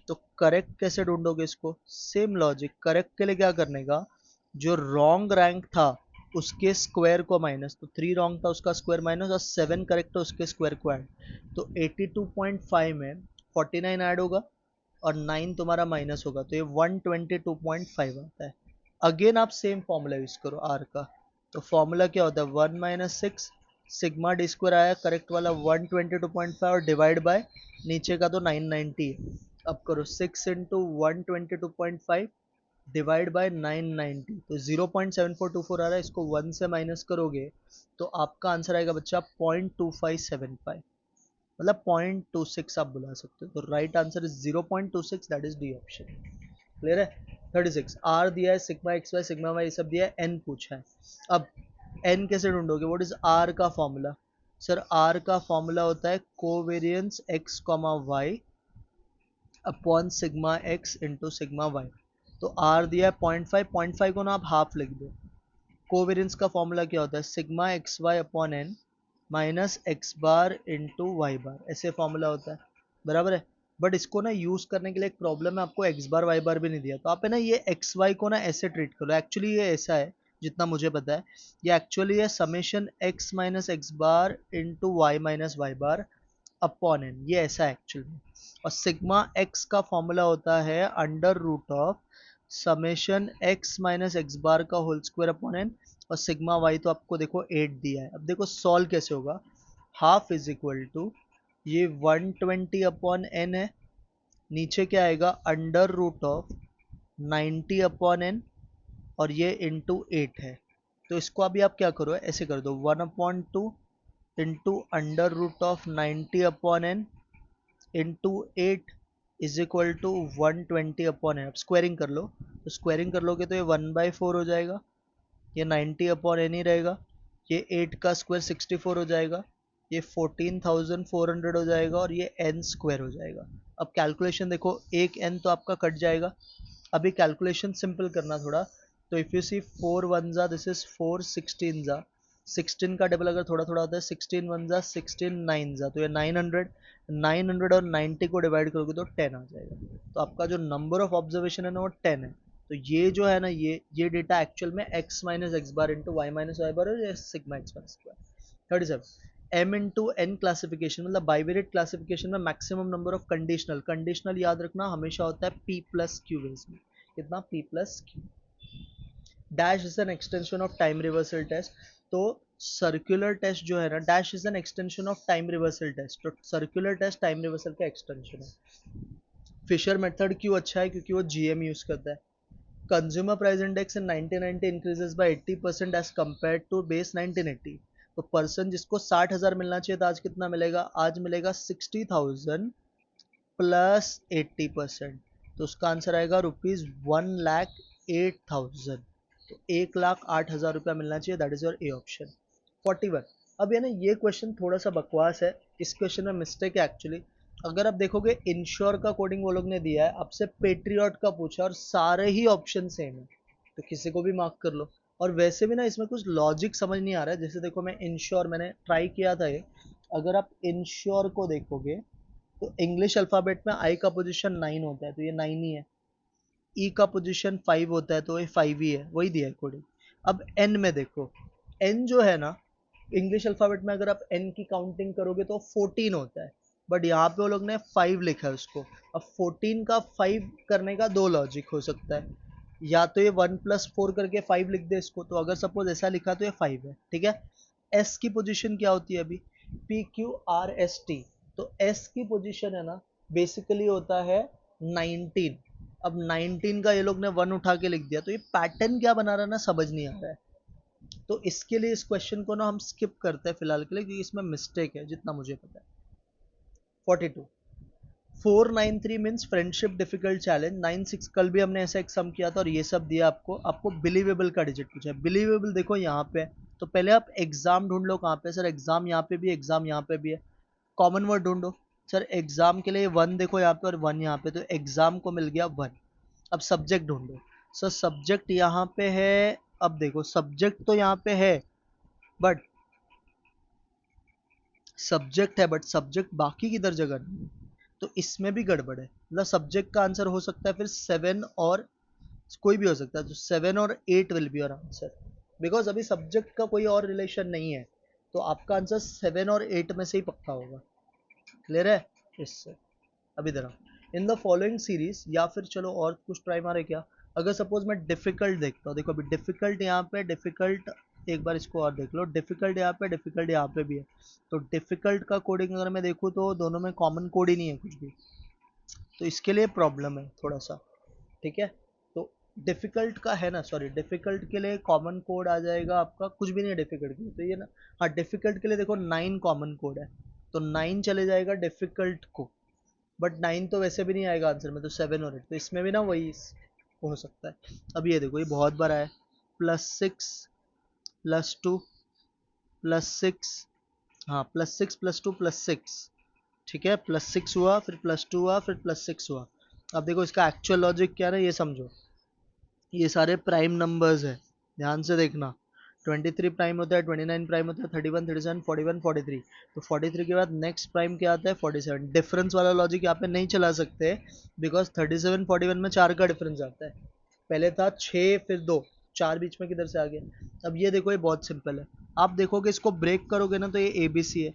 तो करेक्ट कैसे ढूंढोगे इसको, सेम लॉजिक, करेक्ट के लिए क्या करने का, जो रॉन्ग रैंक था उसके स्क्वायर को माइनस, तो 3 रॉन्ग था उसका स्क्वायर माइनस, और 7 करेक्ट है उसके स्क्वायर को ऐड, तो 82.5 में 49 ऐड होगा और 9 तुम्हारा माइनस होगा, तो ये 122.5 आता है। अगेन आप सेम फॉर्मूला यूज करो आर का, तो फॉर्मूला क्या होता है, 1 - 6 सिग्मा डी स्क्वायर आया करेक्ट वाला 122.5, और डिवाइड बाय नीचे का तो 990 है। अब करो 6 इंटू 122.5 डिवाइड बाय 990, तो 0.7424 आ रहा है, इसको 1 से माइनस करोगे तो आपका आंसर आएगा बच्चा 0.2575, मतलब 0.26 आप बुला सकते हो। तो right answer is 0.26, that is d option. Clear है। 36 आर दिया है, sigma x y sigma y सब दिया है, एन पूछा है। अब एन कैसे ढूंढोगे, व्हाट इज आर का फॉर्मूला? सर आर का फॉर्मूला होता है covariance x comma y upon sigma x into sigma Y. तो आर दिया है 0.5, 0.5 को ना आप हाफ लिख दो। कोवेरियंस का फॉर्मूला क्या होता है, sigma x Y upon N minus x bar into Y bar, ऐसे फॉर्मूला होता है, बराबर है। बट इसको ना यूज करने के लिए एक प्रॉब्लम है, आपको एक्स बार वाई बार भी नहीं दिया, तो आप है ना ये एक्स वाई को ना ऐसे ट्रीट करो। एक्चुअली ये ऐसा है, जितना मुझे पता है ये एक्चुअली है summation X minus x bar into Y minus Y bar upon N, ये ऐसा है एक्चुअली। और सिग्मा एक्स का फॉर्मूला होता है under root of summation X minus x bar का होल स्क्वायर अपॉन एन, और सिग्मा वाई तो आपको देखो 8 दिया है। अब देखो सॉल्व कैसे होगा, हाफ इज इक्वल टू ये 120 अपॉन एन है, नीचे क्या आएगा under root of 90 upon N, और ये इंटू 8 है। तो इसको अभी आप क्या करो, ऐसे कर दो 1/2 into under root of 90 upon n into 8 is equal to 120 upon n. अब स्क्वायरिंग कर लो, तो स्क्वायरिंग कर लोगे तो ये 1/4 हो जाएगा, ये 90 अपॉन एन ही रहेगा, ये 8 का स्क्वायर 64 हो जाएगा, ये 14,400 हो जाएगा, और ये एन स्क्वायर हो जाएगा। अब कैलकुलेशन देखो, एक एन तो आपका कट जाएगा। अभी कैलकुलेशन सिंपल करना थोड़ा, तो इफ यू सी 4 वन जा दिस इज 4, 16 जा 16 का डबल अगर थोड़ा थोड़ा होता है 16 वन जा 16 नाइन जा, तो ये 900, 900 और 90 को डिवाइड करोगे तो 10 आ जाएगा। तो आपका जो नंबर ऑफ ऑब्जर्वेशन है ना वो 10 है। तो ये जो है ना ये डेटा एक्चुअल में x minus x bar into Y minus Y bar और sigma x minus square. 37 m into n classification, मतलब बाइवेरिएट क्लासिफिकेशन में maximum number of conditional, conditional याद रखना हमेशा होता है p प्लस क्यू बेस में, कितना p plus q. Dash is an extension of time reversal test, तो सर्कुलर टेस्ट जो है ना, dash is an extension of time reversal test, तो सर्कुलर टेस्ट टाइम रिवर्सल का एक्सटेंशन है। फिशर मेथड क्यों अच्छा है, क्योंकि वो जीएम यूज करता है। Consumer price index in 1990 increases by 80% as compared to base 1980। तो पर्सन जिसको 60,000 मिलना चाहिए था आज कितना मिलेगा, आज मिलेगा 60,000 प्लस 80%, तो उसका आंसर आएगा ₹1,08,000। तो 1,08,000 रुपया मिलना चाहिए, that is your A option. 41, अब है ना ये क्वेश्चन थोड़ा सा बकवास है, इस क्वेश्चन में मिस्टेक है एक्चुअली। अगर आप देखोगे इंश्योर का कोडिंग वो लोग ने दिया है, आपसे पेट्रियट का पूछा और सारे ही ऑप्शन सेम है, तो किसी को भी मार्क कर लो। और वैसे भी ना इसमें कुछ लॉजिक समझ नहीं आ रहा है, जैसे देखो मैं इंश्योर मैंने ट्राई किया था ये, अगर आप इंश्योर को देखोगे तो इंग्लिश अल्फाबेट में आई का पोजीशन 9 होता है, तो ये 9 ही है। ई का पोजीशन 5 होता है, तो ये 5 ही है, वही दिया है कोडिंग। अब एन में देखो, एन जो है ना इंग्लिश अल्फाबेट में अगर आप एन की काउंटिंग करोगे तो 14 होता है, बट यहाँ पे वो लोग ने 5 लिखा है उसको। अब 14 का 5 करने का दो लॉजिक हो सकता है, या तो ये 1+4 करके 5 लिख दे इसको, तो अगर सपोज ऐसा लिखा तो ये 5 है, ठीक है। एस की पोजीशन क्या होती है अभी, PQRST, तो एस की पोजीशन है ना बेसिकली होता है 19। अब 19 का ये लोग ने 1 उठा के लिख दिया, तो ये पैटर्न क्या बना रहा है ना समझ नहीं आ रहा है। तो इसके लिए इस क्वेश्चन को ना हम स्किप करते हैं फिलहाल के लिए, क्योंकि इसमें मिस्टेक है जितना मुझे पता है। 42 493 मीन्स फ्रेंडशिप डिफिकल्ट चैलेंज 96, कल भी हमने ऐसा एक सम किया था और ये सब दिया आपको। आपको बिलीवेबल का डिजिट पूछा है, बिलीवेबल देखो यहाँ पे, तो पहले आप एग्जाम ढूंढ लो कहाँ पे, सर एग्जाम यहाँ पे भी, एग्जाम यहाँ पे भी है। कॉमन वर्ड ढूंढो, सर एग्जाम के लिए 1 देखो यहाँ पे और 1 यहाँ पे, तो एग्जाम को मिल गया 1। अब सब्जेक्ट ढूंढो, सर सब्जेक्ट यहाँ पे है, अब देखो सब्जेक्ट तो यहाँ पे है, बट सब्जेक्ट है बट सब्जेक्ट बाकी किधर जगह नहीं, तो इसमें भी गड़बड़ है। मतलब सब्जेक्ट का आंसर हो सकता है फिर 7 और कोई भी हो सकता है, तो 7 और 8 will be your answer, because अभी सब्जेक्ट का कोई और रिलेशन नहीं है, तो आपका आंसर 7 और 8 में से ही पक्का होगा। क्लियर है इससे। अब इधर इन द फॉलोइंग सीरीज, या फिर चलो और कुछ ट्राई मारे क्या, अगर सपोज मैं डिफिकल्ट देखता हूँ, देखो अभी डिफिकल्ट यहाँ पे, डिफिकल्ट एक बार इसको और देख लो, डिफिकल्ट यहाँ पे, डिफिकल्ट यहाँ पे भी है, तो डिफिकल्ट का कोडिंग अगर मैं देखूँ तो दोनों में कॉमन कोड ही नहीं है कुछ भी, तो इसके लिए प्रॉब्लम है थोड़ा सा, ठीक है। तो डिफिकल्ट का है ना, सॉरी डिफिकल्ट के लिए कॉमन कोड आ जाएगा आपका, कुछ भी नहीं है डिफिकल्ट के लिए, तो ये ना, हाँ डिफिकल्ट के लिए देखो 9 कॉमन कोड है, तो 9 चले जाएगा डिफिकल्ट को, बट 9 तो वैसे भी नहीं आएगा आंसर में, तो 7 और 8, तो इसमें भी ना वही हो सकता है। अब ये देखो, ये बहुत बड़ा है, +6 +2 +6, हाँ +6 +2 +6, ठीक है, +6 हुआ, फिर +2 हुआ, फिर +6 हुआ। अब देखो इसका एक्चुअल लॉजिक क्या है ये समझो, ये सारे प्राइम नंबर्स है, ध्यान से देखना। 23 प्राइम होता है, 29 प्राइम होता है, 31 37 41 43, तो 43 के बाद नेक्स्ट प्राइम क्या आता है 47। डिफरेंस वाला लॉजिक यहाँ पे नहीं चला सकते, बिकॉज 37 41 में 4 का डिफरेंस आता है। पहले था 6 फिर 2, 4 बीच में किधर से आ गया। अब ये देखो, ये बहुत सिंपल है। आप देखोगे इसको ब्रेक करोगे ना, तो ये ए बी सी है,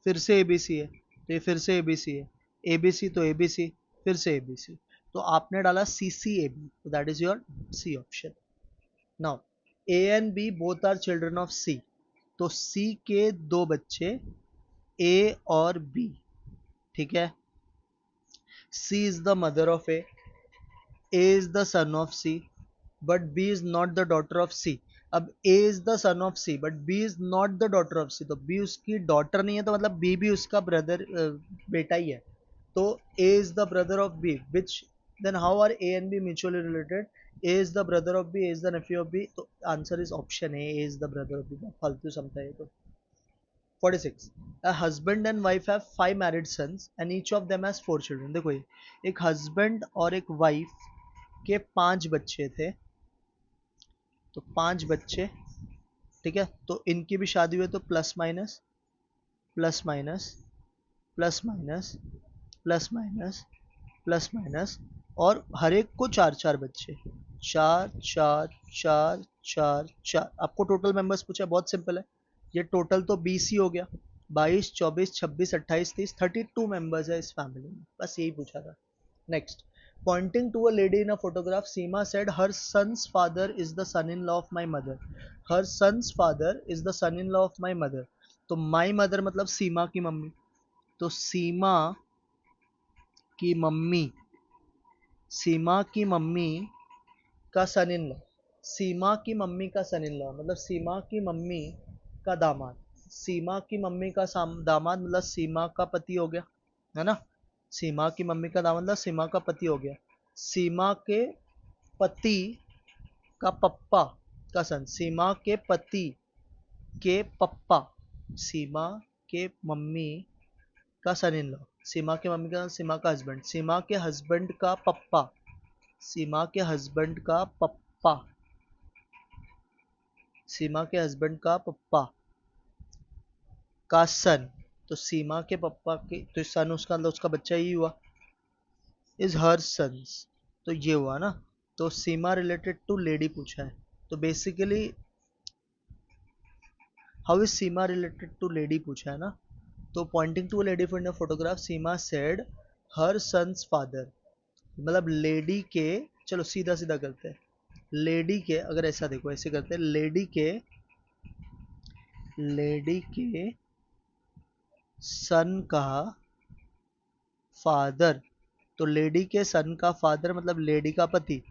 फिर से ए बी सी है, तो ये फिर से ए बी सी है, ए बी सी तो ए बी सी, फिर से ए बी सी, तो आपने डाला सी सी ए बी, तो that is your C option. Now A and B both are children of C, तो सी के दो बच्चे ए और बी, ठीक है। C is the mother of A is the son of C, but B is not the daughter of C. अब A is the son of C, but B is not the daughter of C, तो B उसकी daughter नहीं है, तो मतलब B भी उसका brother बेटा ही है। तो A is the brother of B, which then how are A and B mutually related? A is the brother of B, A is the nephew of B, तो answer is option A, A is the brother of B। फालतू समझा है तो। 46, a husband and wife have 5 married sons and each of them has 4 children। देखो ये एक husband और एक वाइफ के 5 बच्चे थे, तो 5 बच्चे, ठीक है, तो इनकी भी शादी हुई, तो plus minus plus minus plus minus plus minus plus minus, और हर एक को 4 4 बच्चे, 4 4 4 4 4। आपको टोटल मेंबर्स पूछा, बहुत सिंपल है, ये टोटल तो 20 ही हो गया, 22 24 26 28 30, 32 मेंबर्स है इस फैमिली में, बस यही पूछा था। Next, pointing to a lady in a photograph, Seema said her son's father is the son-in-law of my mother। her son's father is the son-in-law of my mother, तो my mother मतलब सीमा की mummy, तो सीमा की mummy, सीमा की mummy का son in law, सीमा की mummy का son in law मतलब सीमा की मम्मी का दामाद, सीमा की मम्मी का दामाद मतलब सीमा का पति हो गया, है ना। सीमा की मम्मी का दामाद मतलब सीमा का पति हो गया। सीमा के पति का पप्पा का सन, सीमा के पति के पप्पा, सीमा के मम्मी का सन इन लॉ, सीमा के मम्मी का, सीमा का हस्बैंड, सीमा के हस्बैंड का पप्पा, सीमा के हस्बैंड का पप्पा, सीमा के हस्बैंड का पप्पा का सन, तो सीमा के पप्पा के तो सन उसका मतलब उसका बच्चा ही हुआ, इज हर सन्स, तो ये हुआ ना। तो सीमा रिलेटेड टू लेडी पूछा है, तो basically how is Seema related to lady पूछा है ना। तो pointing to lady from the photograph, Seema said her son's father, मतलब लेडी के, चलो सीधा सीधा करते हैं, लेडी के, अगर ऐसा देखो ऐसे करते हैं, लेडी के सन का फादर, तो लेडी के सन का फादर मतलब लेडी का पति,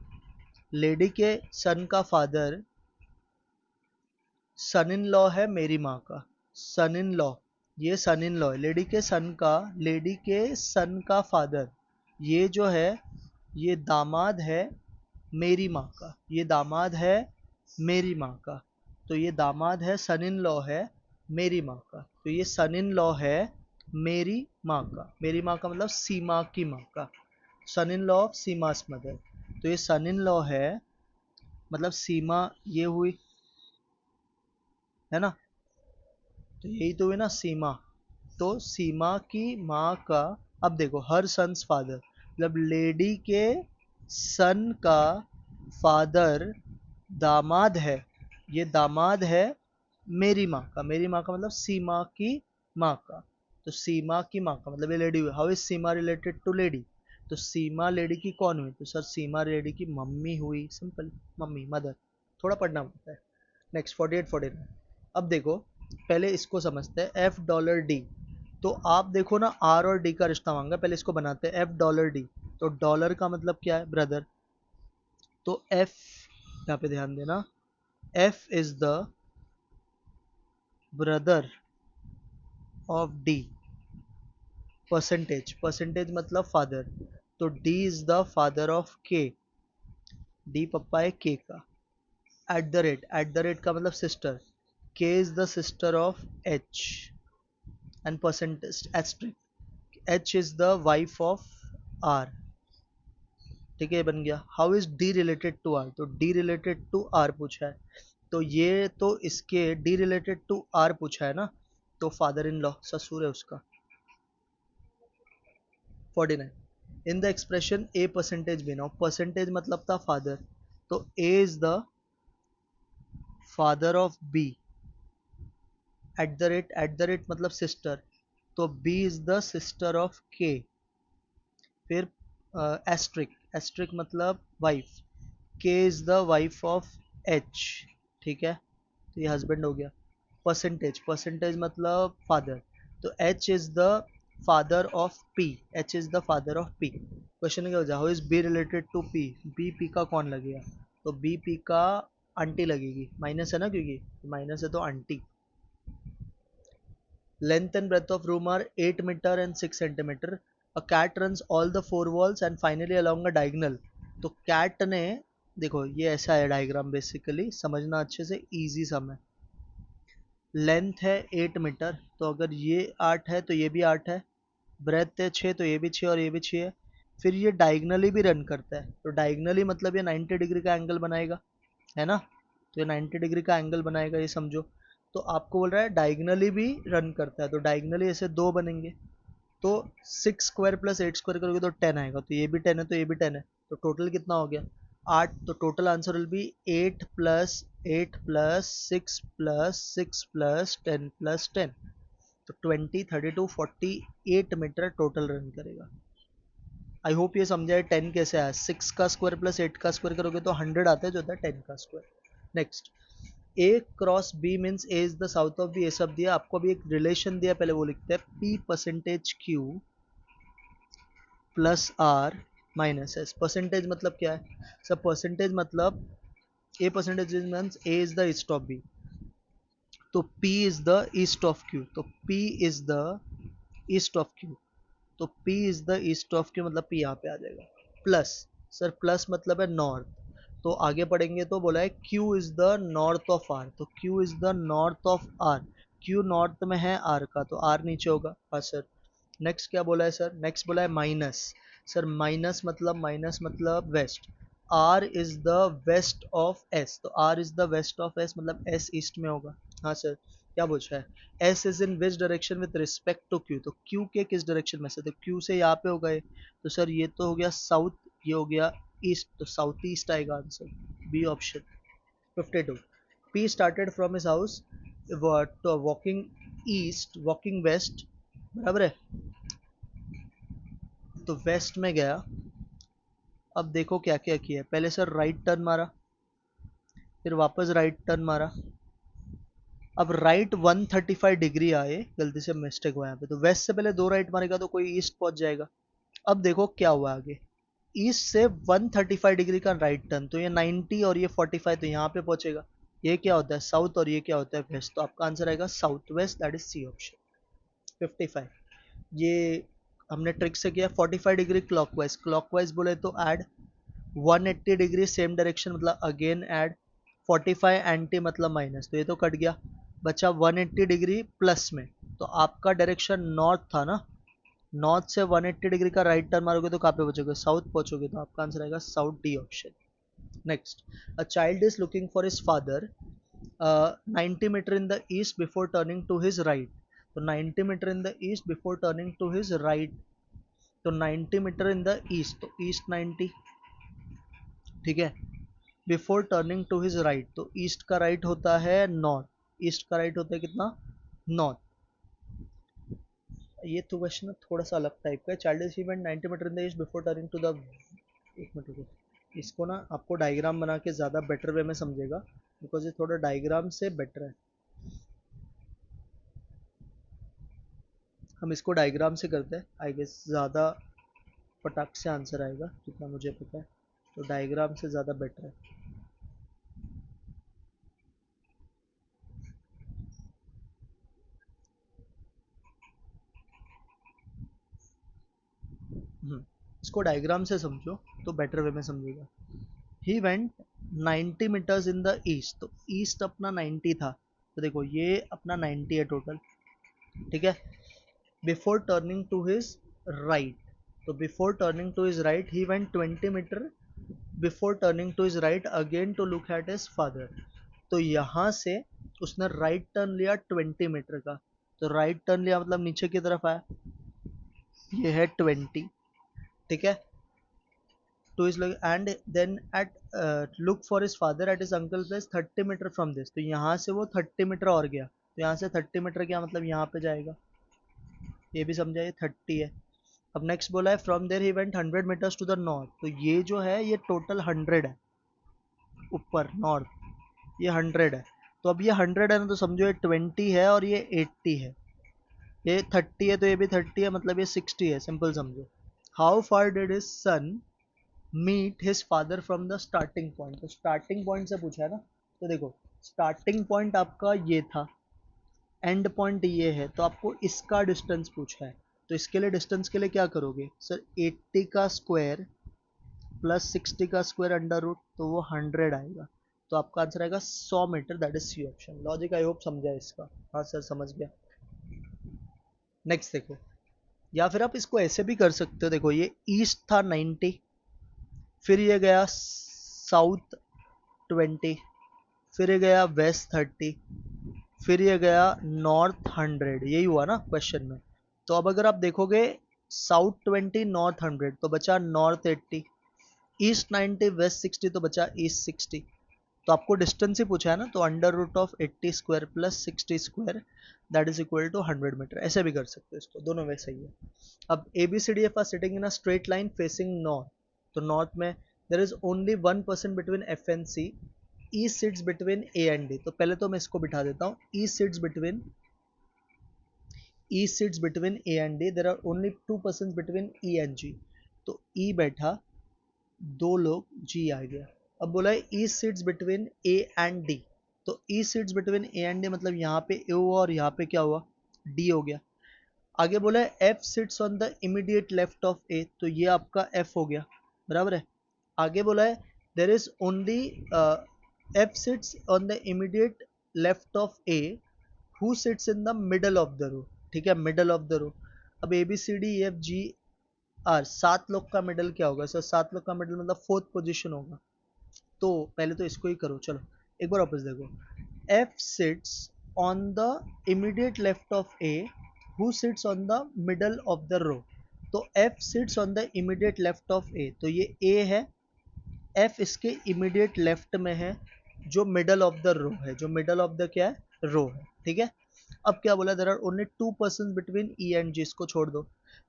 लेडी के सन का फादर सन इन लॉ है मेरी माँ का, सन इन लॉ, ये सन इन लॉ है लेडी के सन का, लेडी के सन का फादर, ये जो है ये दामाद है मेरी माँ का, ये दामाद है मेरी माँ का, तो ये दामाद है सन इन लॉ है मेरी माँ का, तो ये सन इन लॉ है मेरी माँ का, मेरी माँ का मतलब सीमा की माँ का, son in law of Seema's mother, तो ये सन इन लॉ है मतलब सीमा ये हुई, है ना, तो यही तो हुई ना सीमा, तो सीमा की माँ का। अब देखो हर सन्स फादर मतलब लेडी के सन का फादर दामाद है, ये दामाद है मेरी माँ का, मेरी माँ का मतलब सीमा की माँ का, तो सीमा की माँ का मतलब ये लेडी हुई। How is Seema related to lady, तो सीमा लेडी की कौन हुई, तो सर सीमा लेडी की मम्मी हुई, सिंपल, मम्मी मदर, थोड़ा पढ़ना पड़ता है। नेक्स्ट 48 49, अब देखो पहले इसको समझते हैं, एफ डॉलर डी, तो आप देखो ना आर और डी का रिश्ता मांगा, पहले इसको बनाते हैं, एफ डॉलर डी, तो डॉलर का मतलब क्या है ब्रदर, तो एफ, यहाँ पे ध्यान देना, F is the brother of D, percentage, percentage मतलब फादर, तो D is the father of के, डी पप्पा है के का, एट द रेट का मतलब sister, k is the sister of h, and percentage asterisk h is the wife of r. ठीक है, ये बन गया। How is d related to r, तो डी रिलेटेड टू आर पूछा है, तो ये तो इसके डी रिलेटेड टू आर पूछा है ना, तो फादर इन लॉ ससुर है उसका। 49 in the expression A percentage B, now percentage मतलब था फादर, तो A is the father of B, at the rate मतलब सिस्टर, तो B is the sister of K, फिर एस्ट्रिक, एस्ट्रिक मतलब wife, K is the wife of H. ठीक है, तो ये हस्बैंड हो गया। परसेंटेज, परसेंटेज मतलब फादर, तो H is the father of P, H is the father of P. Question क्या हो जाए, how is b related to p, b p का कौन लगेगा, तो बी पी का आंटी लगेगी, माइनस है ना, क्योंकि माइनस है तो aunty. Length and breadth of room are 8 meter and 6 centimeter. A cat runs all the four walls and finally along a diagonal. तो cat ने, देखो ये ऐसा है डायग्राम, बेसिकली समझना अच्छे से, इजी सम है। लेंथ है 8 मीटर, तो अगर ये 8 है तो ये भी 8 है, ब्रेथ है 6 तो ये भी 6 और ये भी 6 है, फिर ये डायगनली भी रन करता है, तो डायगनली मतलब ये 90 डिग्री का एंगल बनाएगा, है ना, तो ये 90 डिग्री का एंगल बनाएगा, ये समझो। तो आपको बोल रहा है डायगनली भी रन करता है, तो डायगनली ऐसे दो बनेंगे, तो 6 स्क्वायर प्लस 8 स्क्वायर करोगे तो 10 आएगा, तो ये भी 10 है तो ये भी 10 है, तो टोटल कितना हो गया 8, तो total answer will B 8 plus 8 plus 6 plus 6 plus 10 plus 10, तो 20 32 48 मीटर टोटल रन करेगा। आई होप ये समझा है 10 कैसे आया, 6 का स्क्वायर प्लस 8 का स्क्वायर करोगे तो 100 आता है, जो होता है 10 का square. Next, a cross b means a is the south of B, ये सब दिया आपको, अभी एक रिलेशन दिया, पहले वो लिखते हैं, p percentage q plus r minus s. Percentage मतलब क्या है सब, परसेंटेज मतलब a percentage means a is the east of B, तो P is the east of Q, तो P is the east of Q, तो P is the east of Q मतलब P यहाँ पे आ जाएगा। प्लस, सर प्लस मतलब है north, तो आगे पढ़ेंगे तो बोला है Q is the north of R, तो Q is the north of R, Q north में है R का, तो R नीचे होगा। हाँ सर। नेक्स्ट क्या बोला है सर, नेक्स्ट बोला है माइनस, सर माइनस मतलब west, R is the west of S, तो R is the west of S मतलब S ईस्ट में होगा। हाँ सर। क्या पूछा है, S is in which direction with respect to Q, तो Q के किस डायरेक्शन में से, तो Q से यहाँ पे हो गए, तो सर ये तो हो गया साउथ, ये हो गया ईस्ट, तो साउथ ईस्ट आएगा answer, b option. 52 P started from his house to walking west, बराबर है, तो वेस्ट में गया। अब देखो क्या क्या किया, पहले सर राइट टर्न मारा, फिर वापस राइट टर्न मारा, अब राइट 135 डिग्री आए, गलती से मिस्टेक हुआ यहाँ पे, तो वेस्ट से पहले दो राइट मारेगा तो कोई ईस्ट पहुंच जाएगा। अब देखो क्या हुआ आगे, ईस्ट से 135 डिग्री का राइट टर्न, तो ये 90 और ये 45, तो यहाँ पे पहुंचेगा। ये क्या होता है साउथ और ये क्या होता है वेस्ट, तो आपका आंसर आएगा south west, that is C option. 55 ये हमने ट्रिक से किया, 45 डिग्री क्लॉकवाइज, क्लॉकवाइज बोले तो ऐड, 180 डिग्री सेम डायरेक्शन मतलब अगेन ऐड, 45 एंटी मतलब माइनस, तो ये तो कट गया, बचा 180 डिग्री प्लस में, तो आपका डायरेक्शन नॉर्थ था ना, नॉर्थ से 180 डिग्री का राइट टर्न मारोगे तो कहाँ पे पहुंचोगे, साउथ पहुंचोगे, तो आपका आंसर आएगा south, d option. Next, a child is looking for his father 90 meter in the east before turning to his right, तो 90 meter in the east before turning to his right, तो 90 meter in the east, तो east 90, ठीक है, before turning to his right, तो east का right होता है north, east का राइट होता है कितना, नॉर्थ। ये तो क्वेश्चन थोड़ा सा अलग टाइप का है, child is event 90 meter in the east before turning to the, एक मिनट रुको, इसको ना आपको डायग्राम बना के ज़्यादा बेटर वे में समझेगा, बिकॉज ये थोड़ा डायग्राम से बेटर है, हम इसको डायग्राम से करते हैं, आई गेस ज़्यादा फटाक से आंसर आएगा जितना मुझे पता है, तो डायग्राम से ज़्यादा बेटर है। इसको डायग्राम से समझो तो बेटर वे में समझेगा। He went 90 meters in the east, तो ईस्ट अपना 90 था, तो देखो ये अपना 90 है टोटल, ठीक है। Before turning to his right, तो before turning to his right he went 20 metre before turning to his right again to look at his father, तो यहाँ से उसने राइट टर्न लिया 20 मीटर का, तो राइट टर्न लिया मतलब नीचे की तरफ आया, ये है 20, ठीक है। To is and then at look for his father at his uncle place 30 meter from this, तो यहाँ से वो 30 मीटर और गया, तो यहाँ से 30 मीटर क्या मतलब यहाँ पे जाएगा, ये भी समझा, ये 30 है। अब नेक्स्ट बोला है from there he went 100 meters to the north, तो ये जो है ये टोटल 100 है, ऊपर नॉर्थ ये 100 है, तो अब ये 100 है ना, तो समझो ये 20 है और ये 80 है, ये 30 है तो ये भी 30 है, मतलब ये 60 है, सिंपल समझो। How far did his son meet his father from the starting point, तो स्टार्टिंग पॉइंट से पूछा है ना, तो देखो स्टार्टिंग पॉइंट आपका ये था, एंड पॉइंट ये है, तो आपको इसका डिस्टेंस पूछा है, तो इसके लिए डिस्टेंस के लिए क्या करोगे सर, 80 का स्क्वायर प्लस 60 का स्क्वायर अंडर रूट, तो वो 100 आएगा, तो आपका आंसर आएगा 100 meter, that is C option. Logic I hope समझा इसका, हाँ सर समझ गया। नेक्स्ट देखो, या फिर आप इसको ऐसे भी कर सकते हो, देखो ये ईस्ट था 90, फिर ये गया साउथ 20, फिर ये गया वेस्ट 30, फिर ये गया नॉर्थ 100, यही हुआ ना क्वेश्चन में। तो अब अगर आप देखोगे साउथ 20 नॉर्थ 100, तो बचा नॉर्थ 80, ईस्ट 90 वेस्ट 60, तो बचा ईस्ट 60, तो आपको डिस्टेंस ही पूछा है ना, तो under root of 80 square plus 60 square that is equal to 100 meter, ऐसे भी कर सकते हो इसको, दोनों वे सही है। अब A B C D F are sitting in a straight line facing north, तो नॉर्थ में there is only 1% between F and C, E sits between A and D, तो पहले तो मैं इसको बिठा देता हूँ, E sits between A and D, there are only 2% between E and G, तो ई बैठा, दो लोग जी आ गया। अब बोला है E sits between A and D, तो E sits between A and D मतलब यहाँ पे ए हुआ और यहाँ पे क्या हुआ, डी हो गया। आगे बोला है F sits on the immediate left of A, तो ये आपका एफ हो गया, बराबर है। आगे बोला है there is only f sits on the immediate left of A who sits in the middle of the row, ठीक है, मिडल ऑफ द रो। अब A B C D f g are 7 लोग का मिडल क्या होगा sir, 7 लोग का middle मतलब फोर्थ पोजीशन होगा, तो पहले तो इसको ही करो, चलो एक बार वापस देखो, F sits on the immediate left of A who sits on the middle of the row, तो F sits on the immediate left of A, तो ये ए है, एफ इसके इमीडिएट लेफ्ट में है, जो मिडल ऑफ द रो है, जो मिडल ऑफ द क्या है, रो है, ठीक है। अब क्या बोला, there are only 2% between E and G, इसको छोड़ दो,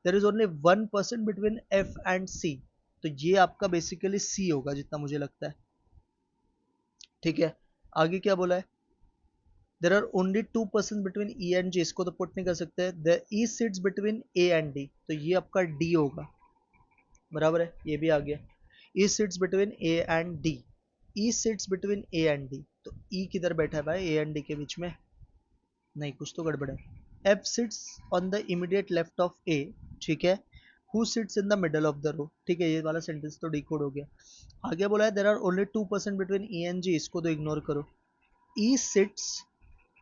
there is only 1% between F and C, तो ये आपका बेसिकली सी होगा जितना मुझे लगता है, ठीक है। आगे क्या बोला है, there are only 2% between E and G, इसको तो पुट नहीं कर सकते, the E sits between A and D, तो ये आपका डी होगा, बराबर है, ये भी आ गया। E sits between A and D, E sits between A and D, तो ई किधर बैठा है भाई, ए एंड डी के बीच में, नहीं कुछ तो गड़बड़ है। F sits on the immediate left of A, ठीक है, who sits in the middle of the row, ठीक है, ये वाला सेंटेंस तो डिकोड हो गया। आगे बोला है there are only 2% between E and G, इसको तो इग्नोर करो, E sits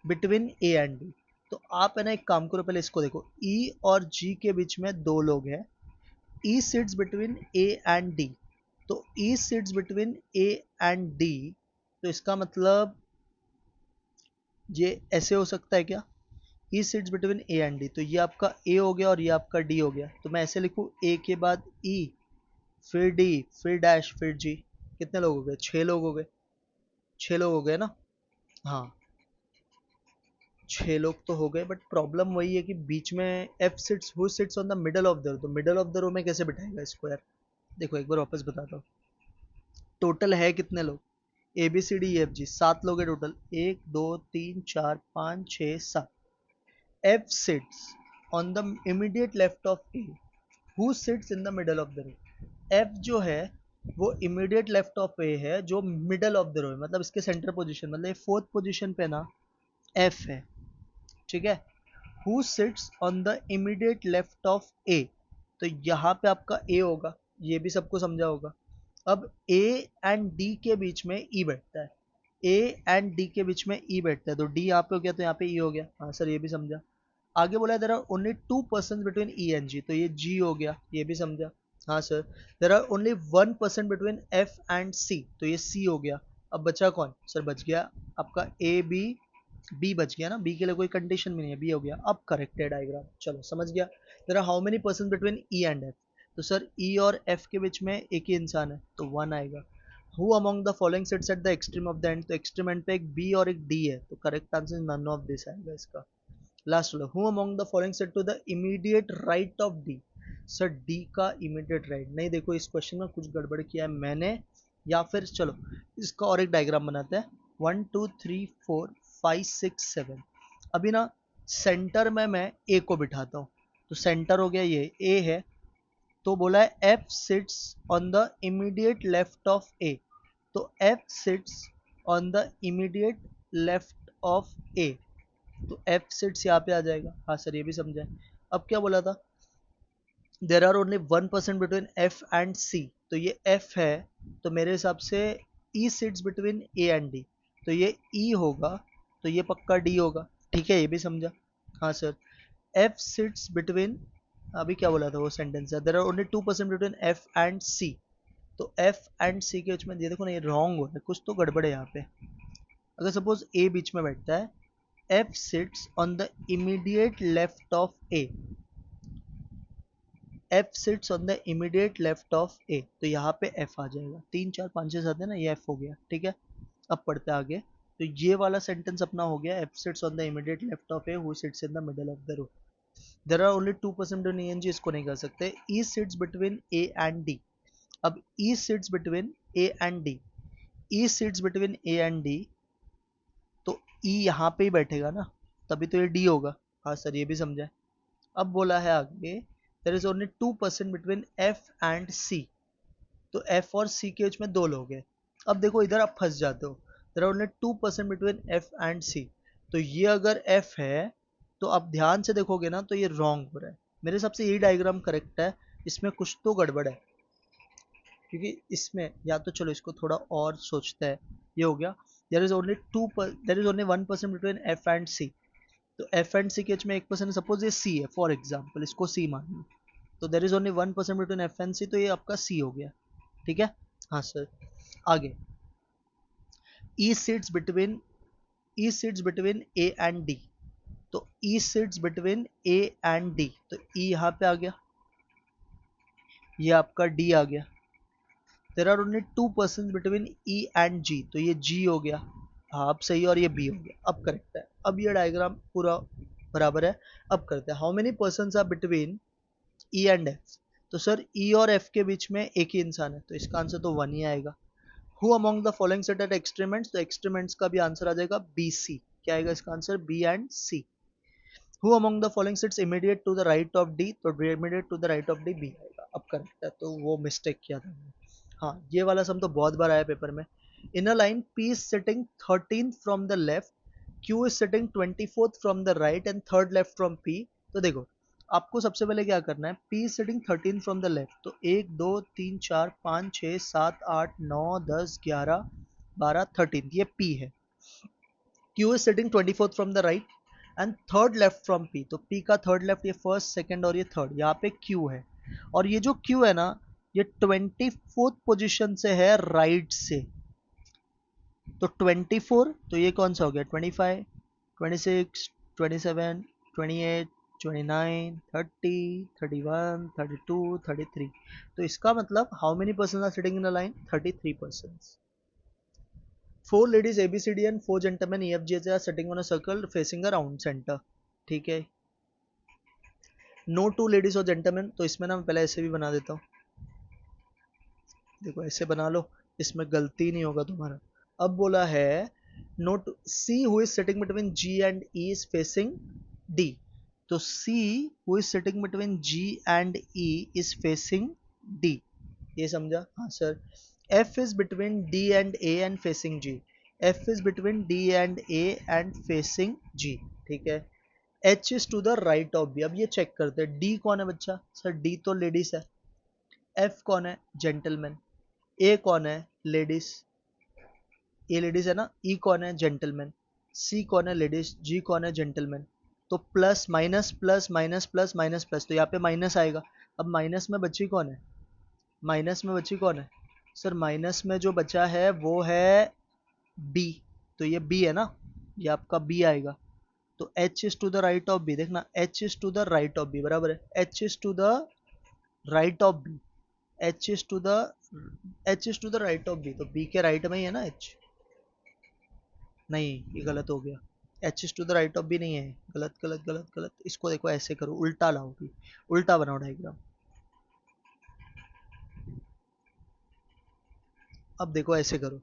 between A and D, तो आप है ना एक काम करो, पहले इसको देखो, ई और जी के बीच में दो लोग हैं, E sits between A and D, तो E sits between A and D, तो इसका मतलब ये ऐसे हो सकता है क्या, E sits between A and D, तो ये आपका ए हो गया और ये आपका डी हो गया, तो मैं ऐसे लिखूँ ए के बाद ई फिर डी फिर डैश फिर जी, कितने लोग हो गए, 6 लोग हो गए, 6 लोग हो गए ना, हाँ 6 लोग तो हो गए, बट प्रॉब्लम वही है कि बीच में f sits who sits on the middle of the row, तो मिडल ऑफ द रो में कैसे बिठाएगा इसको यार, देखो एक बार वापस बताता हूँ, टोटल है कितने लोग, a B C d e f g 7 लोग है total, 1 2 3 4 5 6 7, f sits on the immediate left of A who sits in the middle of the row, f जो है वो इमीडिएट लेफ्ट ऑफ ए है, जो मिडल ऑफ द रो है, मतलब इसके सेंटर पोजीशन, मतलब फोर्थ पोजीशन पे ना एफ है, ठीक है। Who sits on the immediate left of A, तो यहाँ पे आपका ए होगा, ये भी सबको समझा होगा। अब ए एंड डी के बीच में ई बैठता है, ए एंड डी के बीच में ई बैठता है, तो डी यहाँ पे हो गया तो यहाँ पे ई हो गया। हाँ सर ये भी समझा। आगे बोला there are only 2% between E and G, तो ये जी हो गया, ये भी समझा। हाँ sir. There are only 1% between F and C, तो ये सी हो गया। अब बचा कौन सर? बच गया आपका ए बी, बी बच गया ना, बी के लिए कोई कंडीशन भी नहीं है, बी हो गया। अब करेक्ट है डायग्राम, चलो समझ गया। There are how many person between E and F, तो सर ई और एफ के बीच में एक ही इंसान है तो वन आएगा। Who among the following sits at the extreme of the end, तो एक्सट्रीम एंड पे एक बी और एक डी है, तो correct answer none of this आएगा इसका। लास्ट वाला, who among the following set to the immediate right of D, sir D का इमीडिएट राइट नहीं, देखो इस क्वेश्चन में कुछ गड़बड़ किया है मैंने, या फिर चलो इसका और एक डायग्राम बनाते हैं। 1 2 3 4 5 6 7, अभी ना सेंटर में मैं ए को बिठाता हूँ, तो सेंटर हो गया ये ए है, तो बोला है F sits on the immediate left of A, तो F sits on the immediate left of A, तो एफ सिट्स यहाँ पे आ जाएगा। हाँ सर ये भी समझा है। अब क्या बोला था? There are only 1% between F and C, तो ये एफ है, तो मेरे हिसाब से E sits between A and D, तो ये ई होगा, तो ये पक्का डी होगा, ठीक है ये भी समझा। हाँ सर। एफ सिट्स बिटवीन, अभी क्या बोला था वो सेंटेंस है, there are only 2% between F and C, तो एफ एंड सी के बीच में ये देखो ना, ये रॉन्ग हो रहा है, कुछ तो गड़बड़ है यहाँ पे। अगर सपोज ए बीच में बैठता है, F sits on the immediate left of A, F sits on the immediate left of A, तो यहाँ पे F आ जाएगा, 3 4 5 6 7 है ना, ये F हो गया, ठीक है। अब पढ़ते हैं आगे, तो ये वाला सेंटेंस अपना हो गया, F sits on the immediate left of A who sits in the middle of the row, there are only 2% in ENG, इसको नहीं कर सकते। E sits between A and D, अब E sits between A and D, E sits between A and D, तो E यहाँ पे ही बैठेगा ना, तभी तो ये डी होगा। हाँ सर ये भी समझा है। अब बोला है आगे, there is only 2% between F and C, तो एफ और सी के बीच में दो लोग हैं। अब देखो इधर आप फंस जाते हो, there are only 2% between F and C, तो ये अगर एफ है तो आप ध्यान से देखोगे ना तो ये रॉन्ग हो रहा है, मेरे हिसाब से यही डायग्राम करेक्ट है, इसमें कुछ तो गड़बड़ है, क्योंकि इसमें या तो चलो इसको थोड़ा और सोचते हैं। ये हो गया, there is only 1% between F and C, तो एफ एंड सी के बीच में 1% सपोज ये सी है, फॉर एग्जाम्पल इसको सी मान लो, तो there is only 1% between F and C, तो ये आपका सी हो गया, ठीक है। हाँ सर। आगे, E sits between, E sits between A and D, तो E sits between A and D, तो ई यहाँ पे आ गया, ये आपका डी आ गया। There are only 2% between E and G, तो ये जी हो गया। हाँ अब सही, और ये बी हो गया, अब करेक्ट है। अब ये डायग्राम पूरा बराबर है। अब करते हैं, how many persons are between E and F, तो सर ई और एफ के बीच में एक ही इंसान है, तो इसका आंसर तो वन ही आएगा। Who among the following sit at extreme ends, तो एक्सट्रीमेंट्स का भी आंसर आ जाएगा बी सी, क्या आएगा इसका answer? B and C. Who among the following sits immediate to the right of D, तो immediate to the right of D B आएगा, अब करेक्ट है, तो वो मिस्टेक किया था मैंने। हाँ ये वाला सम तो बहुत बार आया पेपर में। In a line P is sitting 13th from the left, Q is sitting 24th from the right and third left from P, तो देखो आपको सबसे पहले क्या करना है, P is sitting 13th from the left, तो 1 2 3 4 5 6 7 8 9 10 11 12 13, ये P है। Q is sitting 24th from the right and third left from P, तो P का थर्ड लेफ्ट, ये फर्स्ट सेकंड और ये थर्ड, यहाँ पे Q है, और ये जो Q है ना ये 24th पोजीशन से है राइट से, तो 24, तो ये कौन सा हो गया, 25 26 27 28 29 30 31 32 33, तो इसका मतलब how many person are sitting in a line, 33 person. 4 ladies ABCD and 4 gentlemen EFGH are sitting on a circle facing a round center, ठीक है। नो 2 ladies और gentlemen, तो इसमें ना मैं पहले ऐसे भी बना देता हूँ, देखो ऐसे बना लो, इसमें गलती नहीं होगा तुम्हारा। अब बोला है note C who is sitting between G and E is facing D, तो C who is sitting between G and E is facing D, ये समझा? हाँ sir. F is between D and A and facing G, F is between D and A and facing G, ठीक है। H is to the right of B, अब ये check करते हैं D कौन है बच्चा, सर डी तो लेडीज है, एफ कौन है, जेंटलमैन, ए कौन है? लेडीज, ए लेडीज है ना। ई कौन है? जेंटलमैन। सी कौन है? लेडीज। जी कौन है? जेंटलमैन। तो plus minus plus minus plus minus plus, तो यहाँ पे माइनस आएगा। अब माइनस में बची कौन है? माइनस में बची कौन है? सर माइनस में जो बचा है वो है बी। तो ये बी है ना, ये आपका बी आएगा। तो h is to the right of B, देखना h is to the right of B बराबर है h is to the right of B, h is to the h is to the right of B, तो b के right में ही है ना h। नहीं, ये गलत हो गया, h is to the right of B नहीं है, गलत गलत गलत गलत। इसको देखो ऐसे करो, उल्टा लाओ भी, उल्टा बनाओ डायग्राम। अब देखो ऐसे करो,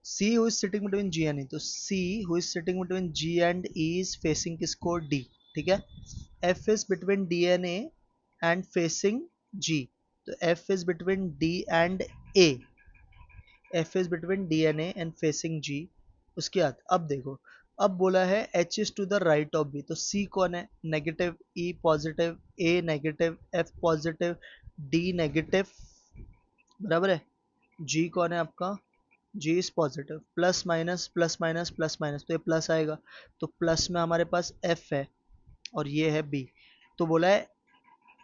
C who is sitting between G and E, तो C who is sitting between G and E is facing किसको? D, ठीक है। F is between D and A and facing G, तो F is between D and A, F is between D and A and facing G। उसके बाद अब देखो, अब बोला है H is to the right of B, तो C कौन है? Negative, E positive, A negative, F positive, D negative, बराबर है। G कौन है आपका? G is positive, plus minus plus minus plus minus, तो ये प्लस आएगा। तो प्लस में हमारे पास एफ है और ये है बी, तो बोला है,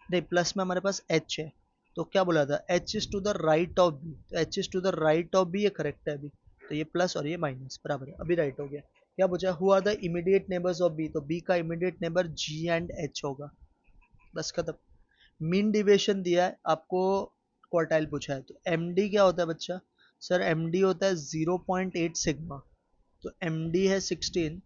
नहीं प्लस में हमारे पास एच है, तो क्या बोला था? H is to the right of B, तो H is to the right of B, ये करेक्ट है अभी। तो ये प्लस और ये माइनस बराबर है, अभी राइट हो गया। क्या पूछा? Who are the immediate neighbours of B, तो बी का immediate neighbour G and H होगा, बस खत्म। मीन डिविएशन दिया है आपको, क्वार्टाइल पूछा है, तो एम डी क्या होता है बच्चा? सर एम डी होता है 0.8 सिग्मा, तो एम डी है 16,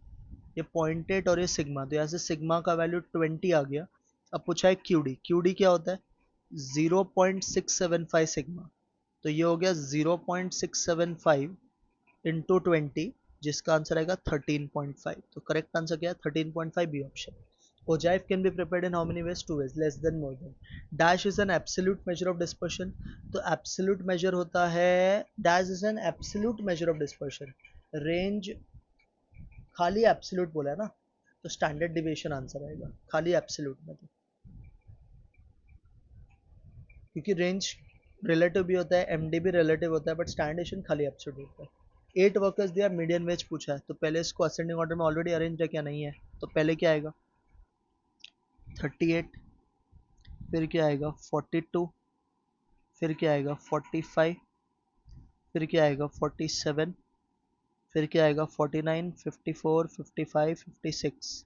ये 0.8 और ये सिग्मा, तो यहाँ से सिग्मा का वैल्यू 20 आ गया। अब पूछा है क्यू डी, क्यू डी क्या होता है? 0.675 सिग्मा, तो ये हो गया 0.675 इंटू 20, जिसका आंसर आएगा 13.5। तो करेक्ट आंसर क्या है? 13.5, B option. Ogive can be prepared in how many ways? 2 ways, less than, more than। Dash is an absolute measure of dispersion, तो absolute measure होता है, dash is an absolute measure of dispersion। range खाली absolute बोला है ना, तो standard deviation answer आएगा खाली absolute में, तो क्योंकि range relative भी होता है, MD भी relative होता है, बट standard deviation खाली absolute होता है। 8 वर्कर्स दिया, मीडियन वेज पूछा है, तो पहले इसको असेंडिंग ऑर्डर में ऑलरेडी अरेंज है क्या? नहीं है, तो पहले क्या आएगा? 38, फिर क्या आएगा? 42, फिर क्या आएगा? 45, फिर क्या आएगा? 47, फिर क्या आएगा? 49, 54, 55, 56।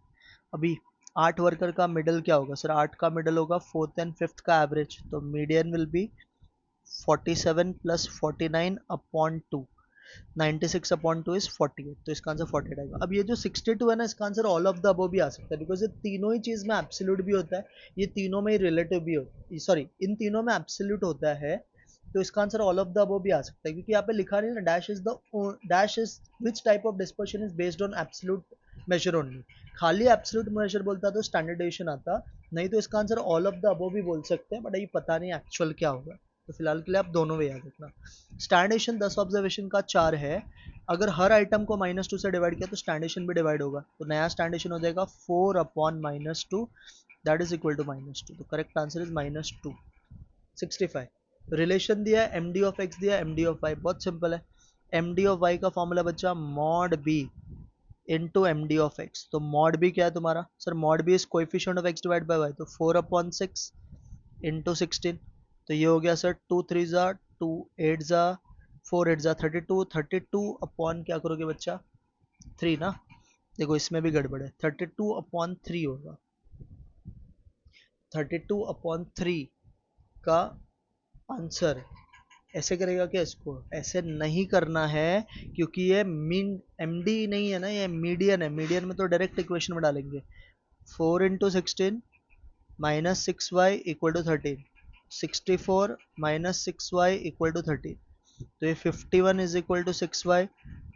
अभी 8 वर्कर का मिडल क्या होगा? सर 8 का मिडल होगा 4th एंड 5th का एवरेज, तो median will be 47 plus 49 upon 2, 96 upon 2 is 48, तो इसका आंसर 48 आएगा। अब ये जो 62 है ना, इसका answer all of the above भी आ सकता है, बिकॉज ये तीनों ही चीज में एब्सोल्यूट भी होता है, ये तीनों में ही रिलेटिव भी होता है, सॉरी इन तीनों में एब्सोल्यूट होता है, तो इसका answer all of the above भी आ सकता है, क्योंकि यहाँ पे लिखा नहीं ना, dash is which type of dispersion is based on absolute major only. खाली एब्सोल्यूट मेजर बोलता तो स्टैंडर्ड डेविएशन आता, नहीं तो इसका answer all of the above भी बोल सकते हैं, बट ये पता नहीं एक्चुअल क्या होगा, तो फिलहाल के लिए आप दोनों वे याद रखना। स्टैंडर्डेशन 10 ऑब्जर्वेशन का 4 है, अगर हर आइटम को -2 से डिवाइड किया तो स्टैंडर्डेशन भी डिवाइड होगा, तो नया स्टैंडर्डेशन हो जाएगा 4 upon -2, that is equal to -2, तो करेक्ट आंसर इज -2। 65 रिलेशन दिया है, एम डी ऑफ एक्स दिया है, एम डी ऑफ वाई, बहुत सिंपल है। एम डी ऑफ वाई का फॉर्मूला बच्चा mod B into M D of X, तो मॉड बी क्या है तुम्हारा? Sir mod B is coefficient of X divide by Y, तो 4/6 इंटू 16, तो ये हो गया सर 2 3 जा 2 8 जा 4 8 जा 32, 32 अपॉन क्या करोगे बच्चा? 3 ना, देखो इसमें भी गड़बड़ है, 32/3 होगा, 32/3 का आंसर ऐसे करेगा क्या? इसको ऐसे नहीं करना है, क्योंकि ये मीन एमडी नहीं है ना, ये मीडियन है, मीडियन में तो डायरेक्ट इक्वेशन में डालेंगे। 4 into 16 minus 6y equal to 13, 64 minus 6y equal to 13, तो ये 51 इज इक्वल टू 6y,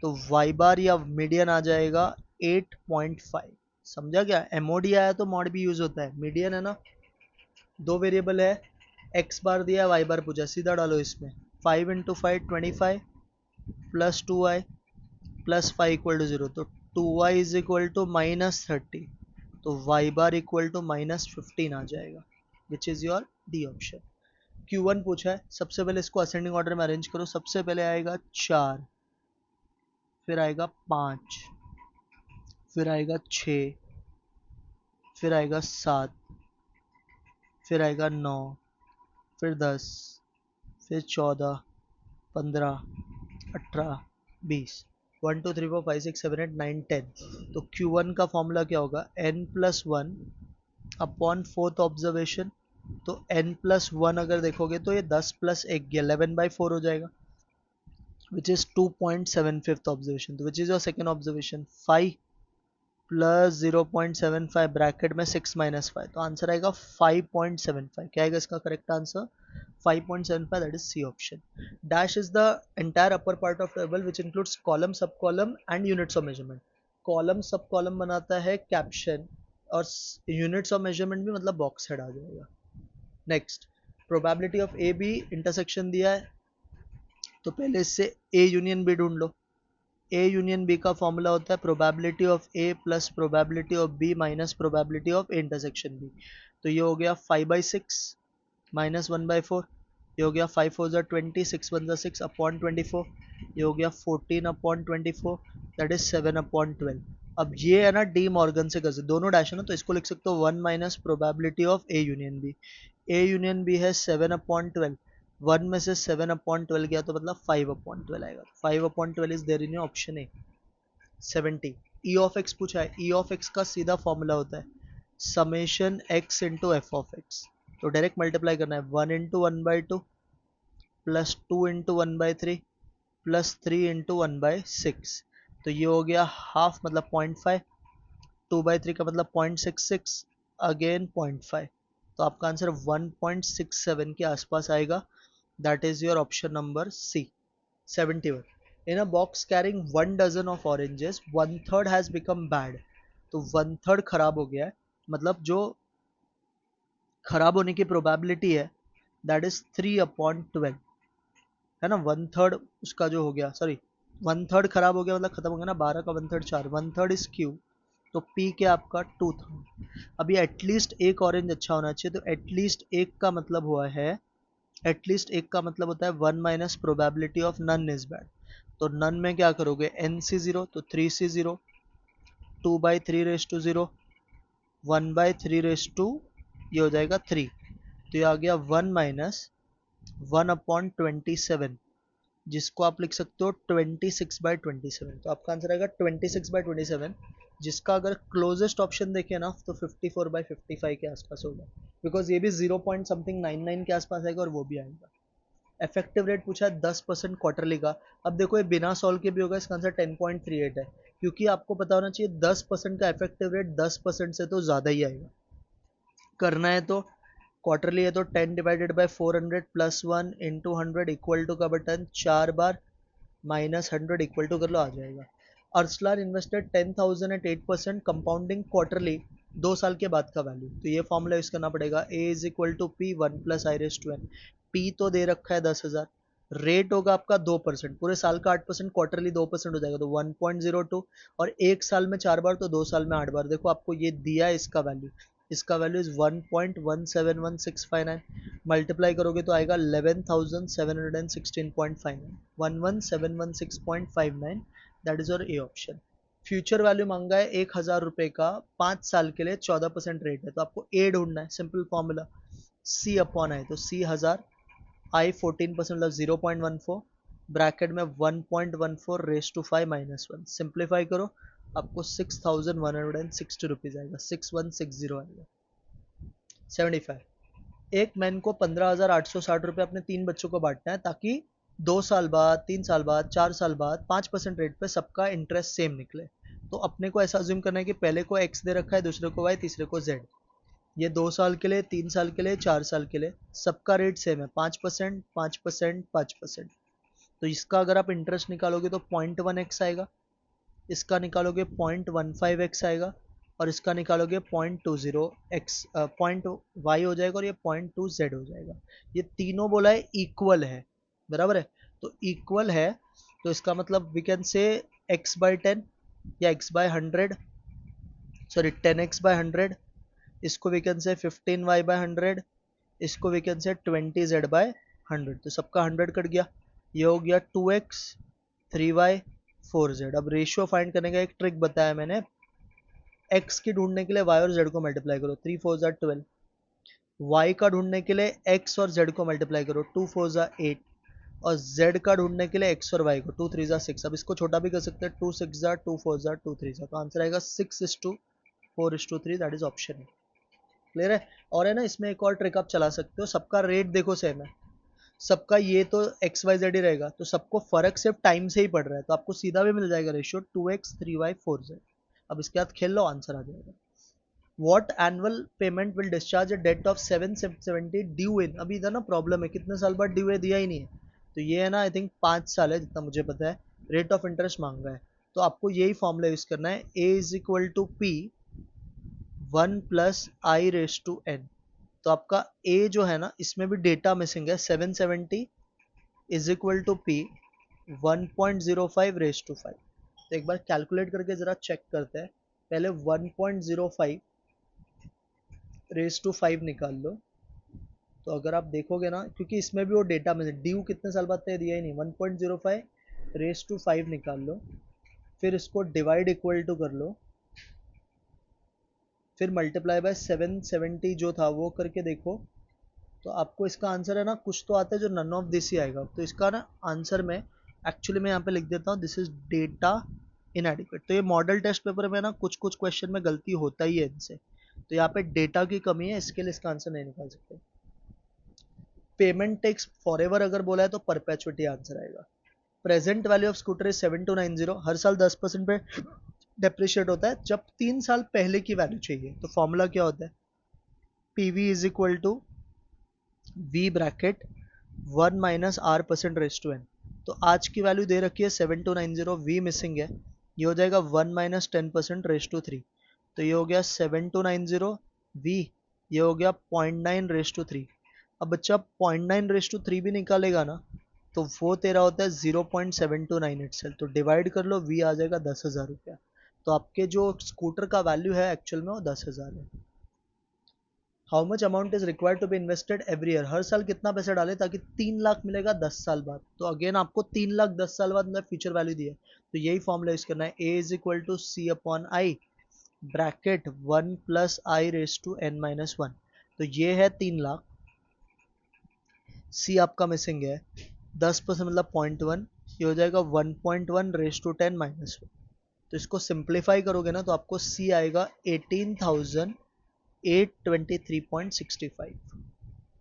तो y बार या मीडियन आ जाएगा 8.5। समझा क्या? एमओडी आया तो मॉड भी यूज होता है, मीडियन है ना, दो वेरिएबल है, एक्स बार दिया वाई बार पूछा, सीधा डालो इसमें, 5 into 5 25 plus 2y plus 5 equal to 0, तो 2y इज इक्वल टू -30, तो y बार इक्वल टू -15 आ जाएगा, which is your D option. Q1 पूछा है, सबसे पहले इसको असेंडिंग ऑर्डर में अरेंज करो। सबसे पहले आएगा 4, फिर आएगा 5, फिर आएगा 6, फिर आएगा 7, फिर आएगा 9, फिर 10, फिर 14, 15, 18, 20, 1 2 3 4 5 6 7 8 9 10। तो Q1 का फॉर्मूला क्या होगा, n+1 अपॉन फोर्थ ऑब्जर्वेशन। तो n+1 अगर देखोगे तो ये 10 प्लस 1 11/4 हो जाएगा, which is 2.75th observation. तो which is your second observation, 5 plus 0.75 bracket में 6 माइनस 5, तो आंसर आएगा 5.75। क्या आएगा इसका correct answer, 5.75, that is C option. Dash is the entire upper part of table which includes column, sub column and units of measurement. Column sub column बनाता है caption, और यूनिट्स ऑफ मेजरमेंट भी मतलब बॉक्स हेड आ जाएगा। Next, probability of A B intersection दिया है, तो पहले इससे ए यूनियन बी ढूंढ लो। ए यूनियन बी का फॉर्मूला होता है probability of A plus probability of B minus probability of A intersection B. तो ये हो गया 5/6 माइनस 1/4, ये हो गया 5 4 ज़ा 20, 6 1 ज़ा 6 अपॉन 24, ये हो गया 14 अपॉन 24, दैट इज 7 अपॉन 12। अब ये है ना डी मॉर्गन से कर, दोनों डैश है ना, तो इसको लिख सकते हो 1 minus probability of A union B. A union B है 7/12, 1 में से 7/12 गया तो मतलब 5/12 आएगा। 5/12 is there in option A 70। E of X पूछा है, ई ऑफ एक्स का सीधा फॉर्मूला होता है summation x into F of X. तो डायरेक्ट मल्टीप्लाई करना है, 1 into 1/2 plus 2 into 1/3 plus 3 into 1/6। तो ये हो गया हाफ मतलब 0.5, 2/3 का मतलब 0.66, अगेन 0.5, तो आपका आंसर 1.67 के आसपास आएगा। That is your option number C. 71, in a box carrying 1 dozen of oranges 1/3 has become bad। तो 1/3 खराब हो गया है, मतलब जो खराब होने की प्रोबेबिलिटी है दैट इज 3/12, है ना। 1/3 उसका जो हो गया, सॉरी 1/3 खराब हो गया मतलब खत्म हो गया ना, 12 का 1/3 4, 1/3 इज क्यू, तो पी के आपका 2/3। अभी एटलीस्ट एक ऑरेंज अच्छा होना चाहिए, तो एटलीस्ट एक का मतलब हुआ है, एटलीस्ट एक का मतलब होता है 1 minus probability of none is bad. तो नन में क्या करोगे, nc0 तो 3c0, 2/3 1/3 ये हो जाएगा 3, तो ये आ गया 1 माइनस 1/27, जिसको आप लिख सकते हो 26/27। तो आपका आंसर आएगा 26/27, जिसका अगर क्लोजेस्ट ऑप्शन देखें ना तो 54/55 के आसपास होगा, बिकॉज ये भी 0 पॉइंट समथिंग 99 के आसपास आएगा और वो भी आएगा। इफेक्टिव रेट पूछा है 10% क्वार्टरली का। अब देखो ये बिना सॉल्व के भी होगा, इसका आंसर 10.38 है, क्योंकि आपको पता होना चाहिए 10% का इफेक्टिव रेट 10% से तो ज़्यादा ही आएगा। करना है तो क्वार्टरली है तो 10 divided by 400 plus 1 into 100 equal to का बटन 4 बार माइनस 100 इक्वल टू कर लो, आ जाएगा। Arsalan invested 10,000 at 8% compounding quarterly, 2 साल के बाद का वैल्यू। तो ये फॉर्मूला यूज करना पड़ेगा, A is equal to P 1 plus I raise to N. P तो दे रखा है 10,000, रेट होगा आपका 2%, पूरे साल का 8%, क्वार्टरली 2% हो जाएगा तो 1.02, और एक साल में 4 बार तो 2 साल में 8 बार। देखो आपको ये दिया है इसका वैल्यू, इसका वैल्यू इज 1.171659, मल्टीप्लाई करोगे तो आएगा 11,716.59, 11,716.59, that is your A option. Future value मांगा है 1,000 रुपए का 5 साल के लिए, 14% रेट है, तो आपको ए ढूंढना है। Simple formula C upon I, तो सी 1000, आई 14% मतलब 0.14, ब्रैकेट में 1.14 रेस टू 5 माइनस 1, सिंप्लीफाई करो आपको 6,160 रुपीज आएगा, 6160 आएगा। 75, एक मैन को 15,860 रुपये अपने 3 बच्चों को बांटना है, ताकि 2 साल बाद, 3 साल बाद, 4 साल बाद 5% रेट पे सबका इंटरेस्ट सेम निकले। तो अपने को ऐसा अज्यूम करना है कि पहले को x दे रखा है, दूसरे को y, तीसरे को z। ये 2 साल के लिए, 3 साल के लिए, 4 साल के लिए सबका रेट सेम है, 5%, 5%, 5%। तो इसका अगर आप इंटरेस्ट निकालोगे तो 0.1x आएगा, इसका निकालोगे 0.15x आएगा, और इसका निकालोगे 0.20x, पॉइंट y हो जाएगा, और ये 0.2z हो जाएगा। ये तीनों बोला है इक्वल है, बराबर है, तो इक्वल है, तो इसका मतलब वी कैन से x/10 या x/100, सॉरी 10x/100, इसको वी कैन से 15y/100, इसको वी कैन से 20z/100, तो सबका 100 कट गया, ये हो गया 2x 3y 4z। अब रेशियो फाइंड करने का एक ट्रिक बताया मैंने, x की ढूंढने के लिए y और z को मल्टीप्लाई करो, 3 4 12, y का ढूंढने के लिए x और z को मल्टीप्लाई करो, 2 4 8, और z का ढूंढने के लिए x और y को 2 3 6। अब इसको छोटा भी कर सकते हैं, 2 6 2 4 2 3, तो आंसर आएगा 6:4:3, that is option A. Clear है? और है ना, इसमें एक और ट्रिक आप चला सकते हो, सबका रेट देखो सेम है, सबका ये तो एक्स वाई जेड ही रहेगा, तो सबको फर्क सिर्फ टाइम से ही पड़ रहा है, तो आपको सीधा भी मिल जाएगा रेशियो 2x 3y 4z। अब इसके बाद खेल लो, आंसर आ जाएगा। What annual payment will discharge a debt of 770 due in? अभी इधर ना प्रॉब्लम है, कितने साल बाद ड्यू है दिया ही नहीं है, तो ये है ना आई थिंक 5 साल है जितना मुझे पता है, रेट ऑफ इंटरेस्ट मांग रहा है, तो आपको यही फॉर्मूला यूज करना है, a is equal to p 1 plus I raise to n। तो आपका a जो है ना, इसमें भी डेटा मिसिंग है, 770 is equal to p 1.05 raise to 5। तो एक बार कैलकुलेट करके जरा चेक करते हैं, पहले 1.05 रेस टू 5 निकाल लो, तो अगर आप देखोगे ना, क्योंकि इसमें भी वो डेटा में ड्यू कितने साल बाद तय दिया ही नहीं, 1.05 रेस टू 5 निकाल लो, फिर इसको डिवाइड इक्वल टू कर लो, फिर मल्टीप्लाई बाय 770 जो था वो करके देखो, तो आपको इसका आंसर है ना, कुछ तो आता है जो नन ऑफ दिस ही आएगा। तो इसका ना आंसर में एक्चुअली मैं यहाँ पे लिख देता हूँ, दिस इज डेटा इनएडिक्वेट। तो ये मॉडल टेस्ट पेपर में ना कुछ कुछ क्वेश्चन में गलती होता ही है इनसे, तो यहाँ पे डेटा की कमी है, इसके लिए इसका आंसर नहीं निकाल सकते। पेमेंट टेक्स फॉरएवर अगर बोला है तो परपेचुइटी आंसर आएगा। Present value of scooter is 7290, हर साल 10% पे डेप्रिशिएट होता है, जब 3 साल पहले की वैल्यू चाहिए तो फॉर्मूला क्या होता है, PV is equal to V bracket 1 minus R percent raise to N. तो आज की वैल्यू दे रखी है 7290, वी मिसिंग है, ये हो जाएगा 1 माइनस 10% रेस टू 3, तो ये हो गया 7290 वी, ये हो गया 0.9 रेस टू 3। अब बच्चा 0.9 रेस टू 3 भी निकालेगा ना, तो वो तेरा होता है 0.729 इटसेल्फ, तो डिवाइड कर लो, वी आ जाएगा 10,000 रुपया। तो आपके जो स्कूटर का वैल्यू है एक्चुअल में वो 10,000 है। How much amount is required to be invested every year, हर साल कितना पैसा डाले ताकि 3 लाख मिलेगा 10 साल बाद। तो अगेन आपको 3 लाख 10 साल बाद मतलब फ्यूचर वैल्यू दी है, तो यही फॉर्मूला यूज करना है, A is equal to C upon I bracket 1 plus I raise to n minus 1। तो ये है 3 लाख, सी आपका मिसिंग है, 10% मतलब 0.1, ये हो जाएगा 1.1 रेस टू 10 माइनस 1। तो इसको सिंप्लीफाई करोगे ना, तो आपको सी आएगा 18,823.65।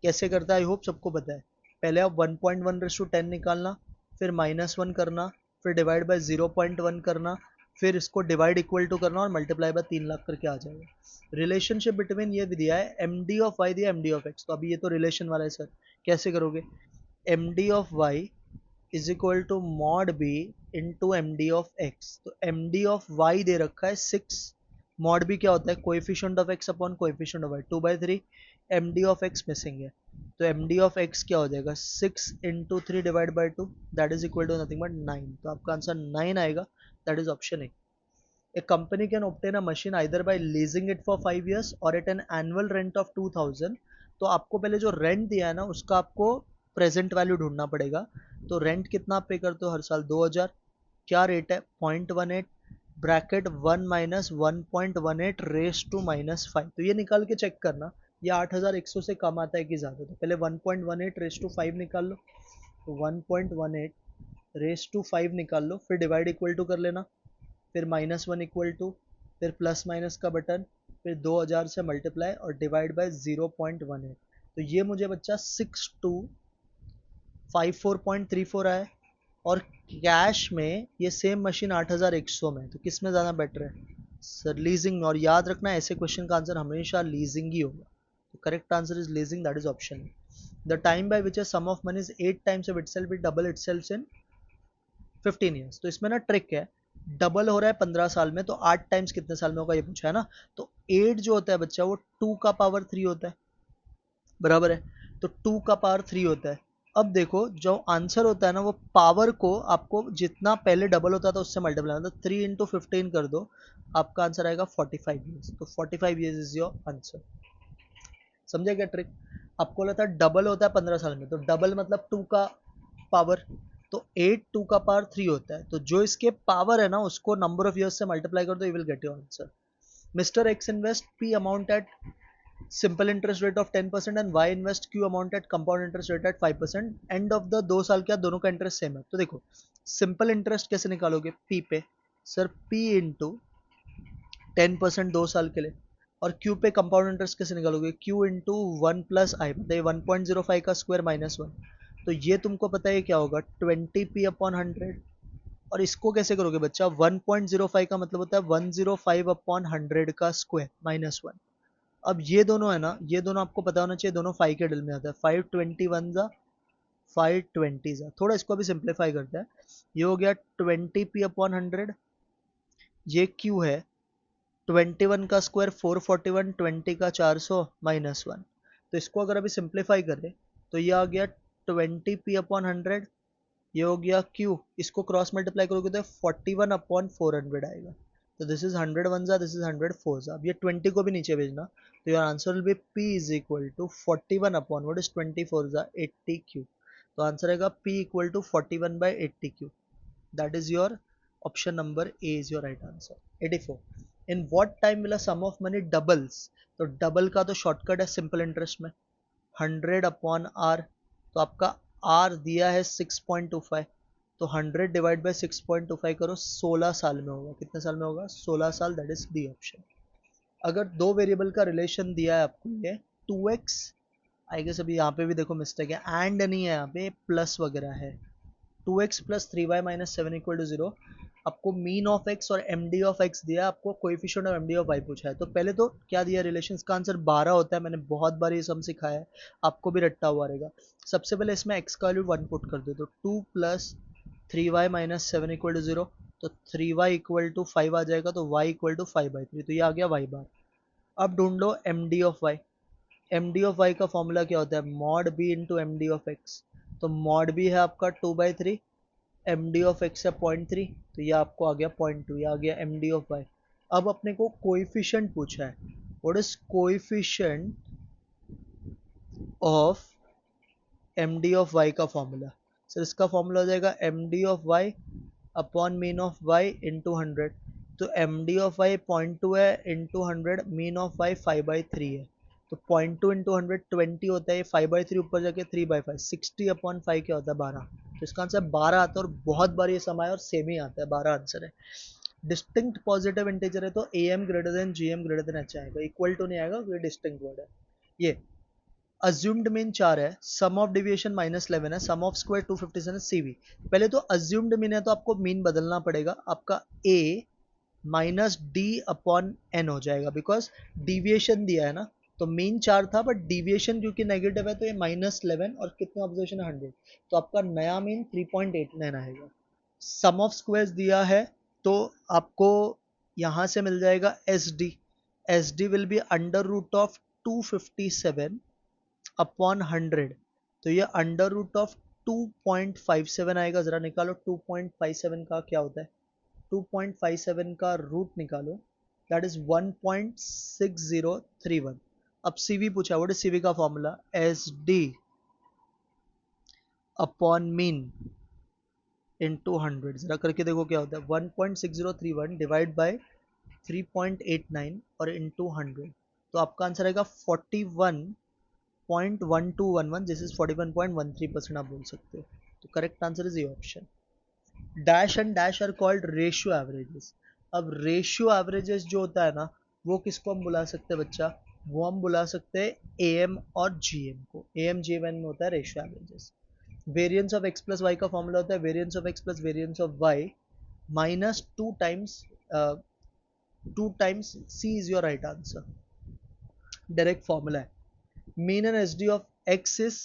कैसे करता है आई होप सबको पता है, पहले आप 1.1 रेस टू 10 निकालना, फिर -1 करना, फिर डिवाइड बाय 0.1 करना, फिर इसको डिवाइड इक्वल टू करना और मल्टीप्लाई बाय 3 लाख करके आ जाएगा। रिलेशनशिप बिटवीन ये दिया है, एम डी ऑफ वाई दिया, एम डी ऑफ एक्स, तो अभी ये तो रिलेशन वाला है सर, कैसे करोगे, M D of Y is equal to mod B into M D of X. तो एम डी ऑफ वाई दे रखा है 6, मॉड बी क्या होता है, coefficient of X upon coefficient of Y, 2/3, M D of X missing है, तो M D of x क्या हो जाएगा, 6 into 3 divide by 2, that is equal to nothing but 9। तो आपका आंसर 9 आएगा, that is option A. A company can obtain a machine either by leasing it for 5 years or at an annual rent of 2000। तो आपको पहले जो rent दिया है ना, उसका आपको प्रेजेंट वैल्यू ढूंढना पड़ेगा। तो रेंट कितना पे करते हो हर साल, 2000, क्या रेट है 0.18 ब्रैकेट 1 माइनस 1.18 रेस टू -5। तो ये निकाल के चेक करना, ये 8100 से कम आता है कि ज़्यादा। तो पहले 1.18 रेस टू 5 निकाल लो, तो 1.18 रेस टू 5 निकाल लो, फिर डिवाइड इक्वल टू कर लेना, फिर -1 इक्वल टू, फिर प्लस माइनस का बटन, फिर 2000 से मल्टीप्लाई और डिवाइड बाय 0.18। तो ये मुझे बच्चा 6254.34 आया, और कैश में ये सेम मशीन 8100 में, तो किस में ज़्यादा बेटर है सर, लीजिंग में। और याद रखना ऐसे क्वेश्चन का आंसर हमेशा लीजिंग ही होगा, तो correct answer is leasing, that is option. The time by which a sum of money is 8 times of itself will double itself in 15 years. तो इसमें ना ट्रिक है, डबल हो रहा है 15 साल में, तो 8 टाइम्स कितने साल में होगा ये पूछा है ना। तो 8 जो होता है बच्चा वो 2 का पावर 3 होता है, बराबर है, तो 2 का पावर 3 होता है। अब देखो जो आंसर होता है ना, वो पावर को आपको जितना पहले डबल होता था उससे मल्टीप्लाई, मतलब 3 इंटू 15 कर दो, आपका आंसर आएगा 45 ईयर्स। तो 45 ईयर्स इज योर आंसर। समझे क्या ट्रिक। आपको लगता है डबल होता है 15 साल में, तो डबल मतलब 2 का पावर, तो 8 2 का पावर 3 होता है, तो जो इसके पावर है ना उसको नंबर ऑफ ईयर्स से मल्टीप्लाई कर दो, you will get your answer. Mister X invest P amount at simple interest rate of 10% and Y invest Q amount at compound interest rate at 5%. End of the 2 साल के बाद दोनों का interest same है. तो देखो सिंपल इंटरेस्ट कैसे निकालोगे, पी पे, सर पी इंटू 10% 2 साल के लिए, और क्यू पे कंपाउंड इंटरेस्ट कैसे निकालोगे, क्यू इंटू 1 + i, मतलब 1.05 का स्क्वायर -1. तो ये तुमको पता है क्या होगा, 20p/100. और इसको कैसे करोगे बच्चा, 1.05 का मतलब होता है 105/100 का स्क्वायर -1. अब ये दोनों है ना, ये दोनों आपको पता होना चाहिए, दोनों 5 के डिल में आता है. 521 जा 520 जा, थोड़ा इसको भी सिंप्लीफाई करते हैं. ये हो गया 20p/100, ये क्यू है, 21 का स्क्वायर 441, 20 का 400 -1. तो इसको अगर अभी सिंप्लीफाई करें तो ये आ गया 20p/100, ये हो गया क्यू, इसको क्रॉस मल्टीप्लाई करोगे तो 41/400 आएगा. तो दिस इज 100 वन जा, दिस इज 100 फोर जा. अब ये 20 को भी नीचे भेजना, तो your answer will be p is equal to 41 upon what is 20 four जा 80 क्यू. तो आंसर आएगा p equal to 41/80 Q. That is your option number A is your right answer. 84. In what time will a sum of money doubles. तो double का तो shortcut है simple interest में, 100/r. तो आपका r दिया है 6.25, तो 100 डिवाइड बाई 6.25 करो, 16 साल में होगा. कितने साल में होगा, 16 साल. That is d option. अगर दो वेरिएबल का रिलेशन दिया है आपको, ये 2x, आई गेस अभी यहाँ पे भी देखो मिस्टेक है, एंड नहीं है यहाँ पे, प्लस वगैरह है. 2x + 3y - 7 = 0. आपको मीन ऑफ x और md ऑफ x दिया, आपको coefficient of md of y पूछा है. तो पहले तो क्या दिया रिलेशन, का आंसर 12 होता है. मैंने बहुत बार ये सम सिखाया है, आपको भी रट्टा हुआ रहेगा. सबसे पहले इसमें x का वैल्यू 1 पुट कर दो, तो 2 + 3y - 7 = 0. तो 3y = 5 आ जाएगा, तो y = 5/3. तो ये आ गया y बार. अब ढूंढ लो md of y. md of y का फॉर्मूला क्या होता है, mod b into md of x. तो मॉड b है आपका 2/3, md ऑफ x है 0.3, तो ये आपको आ गया 0.2, ये आ गया md ऑफ y. अब अपने को कोएफिशिएंट पूछा है, what is coefficient of md of y का फॉर्मूला. सर इसका फॉर्मूला हो जाएगा md of y upon mean of y into 100. तो md ऑफ y 0.2 है इंटू 100, मीन ऑफ y 5/3 है. तो 0.2 इंटू 100 20 होता है, 5/3 ऊपर जाके 3/5, 60/5 क्या होता है 12. तो इसका आंसर 12 आता है, और बहुत बार ये सम आया और सेम ही आता है, 12 आंसर है. डिस्टिंक्ट पॉजिटिव इंटीजर है तो am greater than gm greater than h आएगा, इक्वल टू नहीं आएगा, ये डिस्टिंक्ट वर्ड है. ये अज्यूम्ड मीन 4 है, सम ऑफ डिविएशन -11 है, सम ऑफ स्क्वायर 257 है, CV. पहले तो अज्यूम्ड मीन है तो आपको मीन बदलना पड़ेगा, आपका a -d/n हो जाएगा, बिकॉज डिविएशन दिया है ना. तो मीन 4 था बट डिविएशन क्योंकि नेगेटिव है, तो ये -11, और कितने ऑब्जर्वेशन है 100, तो आपका नया मीन 3.89 आएगा. सम ऑफ स्क्वायर्स दिया है, तो आपको यहां से मिल जाएगा SD. SD will be under root of 257 upon 100. तो ये अंडर रूट ऑफ 2.57 आएगा. जरा निकालो 2.57 का क्या होता है, 2.57 का रूट निकालो, दैट इज 1.6031. अब CV पूछा, व्हाट इज CV का formula, SD upon mean into 100. जरा करके देखो क्या होता है, 1.6031 डिवाइड बाय 3.89 और इंटू 100. तो आपका आंसर आएगा 41.1211, दिस इज 41.13% आप बोल सकते हो. तो करेक्ट आंसर इज ये option. Dash and dash are called ratio averages. अब रेशियो एवरेजेस जो होता है ना, वो किसको हम बुला सकते हैं बच्चा, वो हम बुला सकते हैं AM और GM को. AM GM में होता है ratio averages. Variance of x plus Y का फॉर्मूला होता है variance of x plus variance of y minus 2 times C is your right answer. Direct formula है. Mean and SD of x is,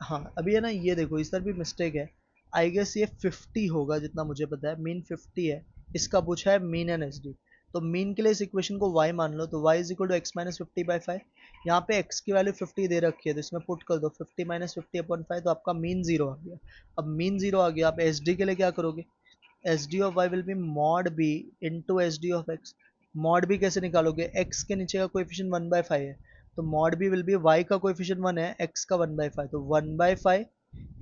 हाँ अभी है ना, ये देखो इस तरह भी मिस्टेक है, आई गेस ये 50 होगा जितना मुझे पता है, मीन 50 है. इसका पूछा है मीन एंड SD. तो मीन के लिए इस इक्वेशन को y मान लो, तो y is equal to x minus 50/5. यहाँ पे x की वैल्यू 50 दे रखी है, तो इसमें पुट कर दो 50 - 50/5, तो आपका मीन 0 आ गया. अब मीन 0 आ गया, आप SD के लिए क्या करोगे, SD of y will be mod b into SD of x. Mod भी कैसे निकालोगे, x के नीचे का कोएफिशिएंट 1/5 है, तो मॉड भी विल बी y का कोएफिशिएंट 1 है, x का 1/5, तो 1/5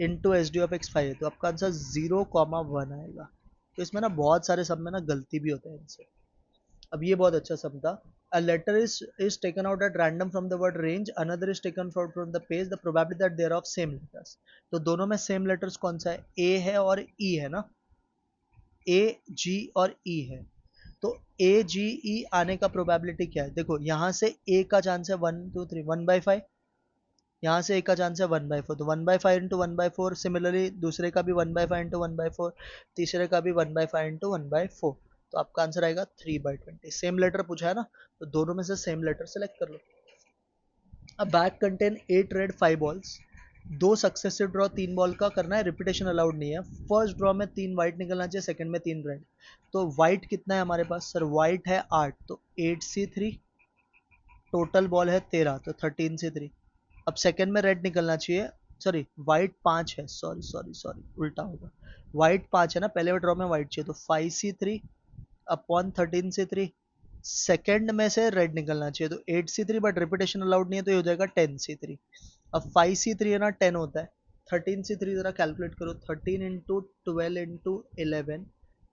into H D of x 5 है, तो आपका आंसर 0,1 आएगा। तो इसमें ना बहुत सारे सम में ना गलती भी होता है इनसे। अब ये बहुत अच्छा सम था। A letter is taken out at random from the word range, another is taken from the page, the probability that they are of same letters। तो दोनों में सेम लेटर्स कौन सा है, A है और E है ना, A G और E है, तो A G E आने का प्रोबेबिलिटी क्या है, देखो यहाँ से A का चांस है 1 2 3 1/5, यहाँ से A का चांस है 1/4, तो 1/5 इंटू 1/4, सिमिलरली दूसरे का भी 1/5 इंटू 1/4, तीसरे का भी 1/5 इंटू 1/4, तो आपका आंसर आएगा 3/20। सेम लेटर पूछा है ना, तो दोनों में से सेम लेटर सेलेक्ट कर लो। अब बैग कंटेन 8 रेड 5 बॉल्स, दो सक्सेसिव ड्रॉ 3 बॉल का करना है, रिपीटेशन अलाउड नहीं है। फर्स्ट ड्रॉ में 3 वाइट निकलना चाहिए, सेकंड में 3 रेड। तो वाइट कितना है हमारे पास, सर वाइट है 8, तो 8C3, टोटल बॉल है 13, तो 13C3। अब सेकंड में रेड निकलना चाहिए, सॉरी वाइट 5 है, सॉरी सॉरी सॉरी उल्टा होगा, वाइट 5 है ना, पहले ड्रॉ में वाइट चाहिए, तो 5C3 अपॉन 13C3। सेकंड में से रेड निकलना चाहिए, तो 8C3, बट रिपीटेशन अलाउड नहीं है, तो ये हो जाएगा 10C3। अब 5C3 है ना 10 होता है, 13C3 जरा कैलकुलेट करो, 13 into 12 into 11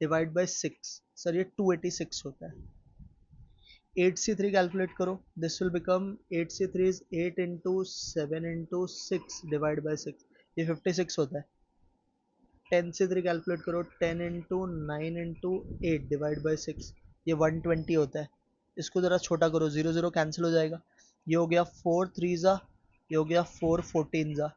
divide by 6, sir ये 286 होता है। 8C3 कैलकुलेट करो, this will become 8C3 is 8 into 7 into 6 divide by 6, ये 56 होता है। 10C3 कैलकुलेट करो, 10 इंटू 9 इंटू 8 डिवाइड बाई 6, ये 120 होता है। इसको ज़रा छोटा करो, 0 0 कैंसिल हो जाएगा, ये हो गया 4 3 ज़ा, ये हो गया 4 14 ज़ा,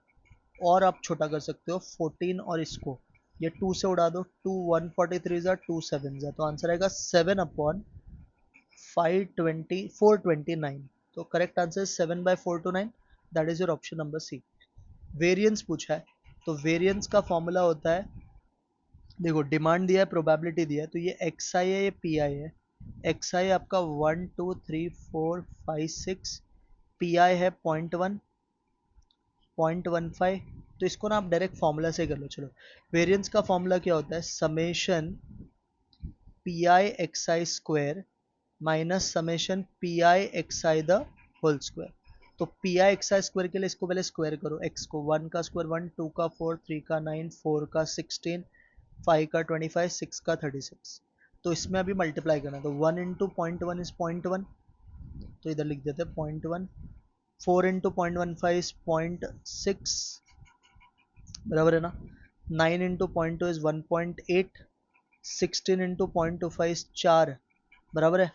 और आप छोटा कर सकते हो 14 और इसको ये 2 से उड़ा दो, 2 143 ज़ा, 2 7 ज़ा, तो आंसर आएगा 7 अपॉन 520 429। तो correct answer 7/429, that is your option number C. Variance पूछा है, तो वेरिएंस का फॉर्मूला होता है, देखो डिमांड दिया है, प्रोबेबिलिटी दिया है, तो ये एक्स आई है, ये पी आई है। एक्स आई आपका 1 2 3 4 5 6, पी आई है 0.1 0.15, तो इसको ना आप डायरेक्ट फॉर्मूला से कर लो। चलो वेरिएंस का फॉर्मूला क्या होता है, summation P I X I square minus summation P I X I the whole square. तो P I X I square के लिए इसको पहले स्क्वायर करो, एक्स को 1 का स्क्वायर 1, 2 का 4, 3 का 9, 4 का 16, 5 का 25, 6 का 36, तो इसमें अभी मल्टीप्लाई करना है, तो 1 इंटू 0.1 इज 0.1, तो इधर लिख देते हैं 0.1, 4 इंटू 0.15 इज 0.6, बराबर है ना, 9 इंटू 0.2 इज 1.8, 16 इंटू 0.25 इज 4, बराबर है।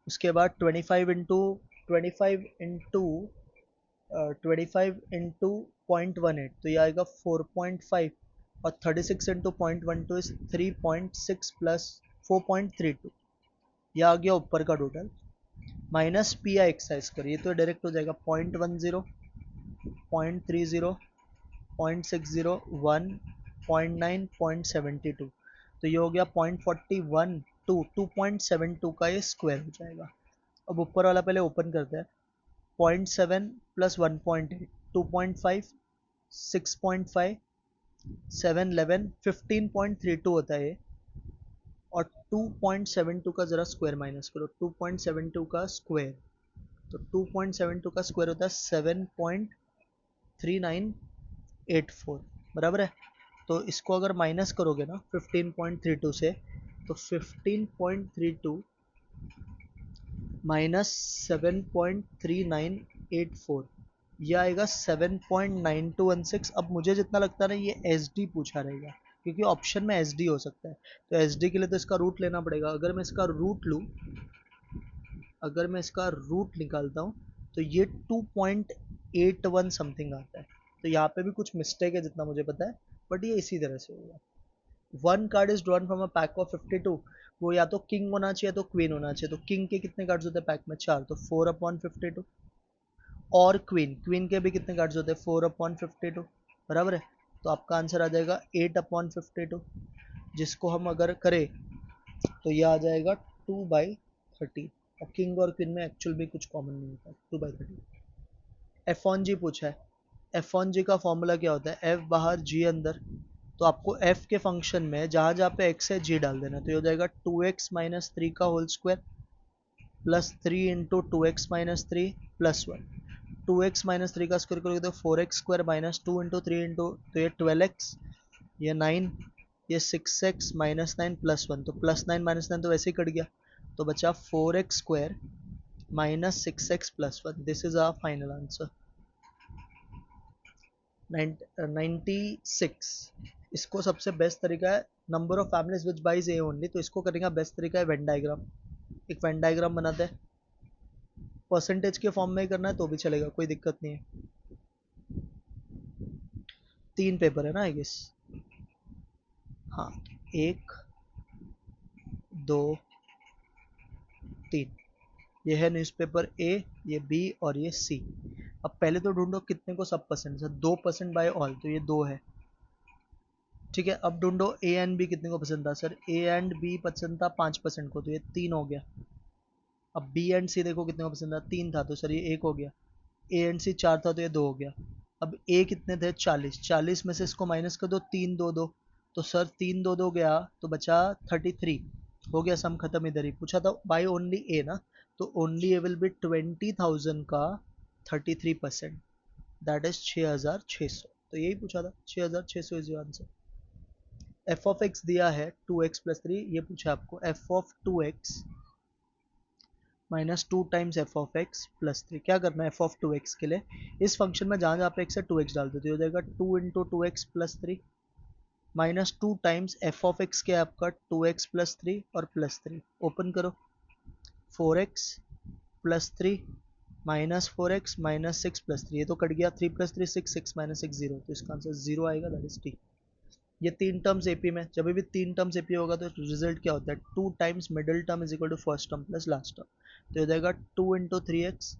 उसके बाद 25 इंटू 0.18, तो ये आएगा 4.5, और 36 इंटू 0.12 इज 3.6 प्लस 4.32, यह आ गया ऊपर का total, minus P I excise कर, ये तो डायरेक्ट हो जाएगा 0.10 0.30 0.60 1 0.9 0.72, तो ये हो गया 0.41 2.72 का ये स्क्वायर हो जाएगा। अब ऊपर वाला पहले ओपन करते हैं, 0.7 प्लस 1.8 2.5 6.5 7 11 15.32 होता है ये, और 2.72 का ज़रा स्क्वायर माइनस करो, 2.72 का स्क्वायर, तो 2.72 का स्क्वायर होता है 7.3984, बराबर है। तो इसको अगर माइनस करोगे ना 15.32 से, तो 15.32 माइनस 7.3984, यह आएगा 7.9216। अब मुझे जितना लगता है ना ये एस डी पूछा रहेगा, क्योंकि ऑप्शन में एस डी हो सकता है, तो एस डी के लिए तो इसका रूट लेना पड़ेगा। अगर मैं इसका रूट लूँ, अगर मैं इसका रूट निकालता हूँ, तो ये 2.81 समथिंग आता है, तो यहाँ पे भी कुछ मिस्टेक है जितना मुझे पता है, बट ये इसी तरह से होगा। 1 card is drawn from a pack of 52, वो या तो किंग होना चाहिए तो क्वीन होना चाहिए, तो किंग के कितने कार्ड्स होते हैं पैक में, 4, तो 4/52, और क्वीन, क्वीन के भी कितने कार्ड्स होते हैं 4/52, बराबर है। तो आपका आंसर आ जाएगा 8/52, जिसको हम अगर करें तो यह आ जाएगा 2/30, और किंग और क्वीन में एक्चुअल भी कुछ कॉमन नहीं होता, 2/30। एफ ऑन जी पूछा है, एफ ऑन जी का फॉर्मूला क्या होता है, एफ बाहर जी अंदर, तो आपको एफ के फंक्शन में जहाँ जहाँ पे एक्स है जी डाल देना, तो ये हो जाएगा 2x - 3 का whole square, plus 3 into 2x-3 plus 1। 2x-3 का स्क्वायर करोगे तो 4x² माइनस 2 इंटू 3 इंटू, तो ये 12x, ये 9, ये 6x माइनस 9 प्लस 1, तो प्लस 9 माइनस 9 तो वैसे ही कट गया, तो बचा 4x² minus 6x plus 1। This is our final answer 96। इसको सबसे बेस्ट तरीका है, number of families which buys A only, तो इसको करने का बेस्ट तरीका है वेन डायग्राम। एक वेन डायग्राम बनाते हैं, परसेंटेज के फॉर्म में ही करना है तो भी चलेगा, कोई दिक्कत नहीं है। 3 पेपर है ना आई गेस, हाँ 1 2 3, ये है न्यूज़पेपर ए, ये बी और ये सी। अब पहले तो ढूंढो कितने को सब पसंद है, 2% बाय ऑल, तो ये 2 है, ठीक है। अब ढूंढो ए एंड बी कितने को पसंद था, सर ए एंड बी पसंद था 5% को, तो ये 3 हो गया। अब बी एंड सी देखो कितने को पसंद था, 3 था, तो सर ये 1 हो गया। ए एंड सी 4 था, तो ये 2 हो गया। अब ए कितने थे, 40, 40 में से इसको माइनस कर दो, 3 2 2, तो सर 3 2 2 गया, तो बचा 33, हो गया सम खत्म। इधर ही पूछा था बाई ओनली ए ना, तो ओनली ए विल बी 20,000 का 33%, दैट इज 6,600, तो यही पूछा था, 6,600 is your answer. F of x दिया है 2x+3, ये पूछा आपको F of 2x minus 2 times F of x plus 3। क्या करना है एफ ऑफ 2x के लिए, इस फंक्शन में जहाँ जहाँ पे x है 2x डाल दो, तो हो जाएगा 2 into 2x plus 3 minus 2 times F of x के आपका 2x प्लस 3 और प्लस 3, ओपन करो 4x plus 3 minus 4x minus 6 plus 3, ये तो कट गया, 3 प्लस 3 6, 6 माइनस 6 0, तो इसका आंसर 0 आएगा, दैट इज टी। ये 3 टर्म्स एपी में, जब भी 3 टर्म्स एपी होगा तो रिजल्ट क्या होता है, 2 times middle term is equal to first term plus last term, तो हो जाएगा 2 into 3x,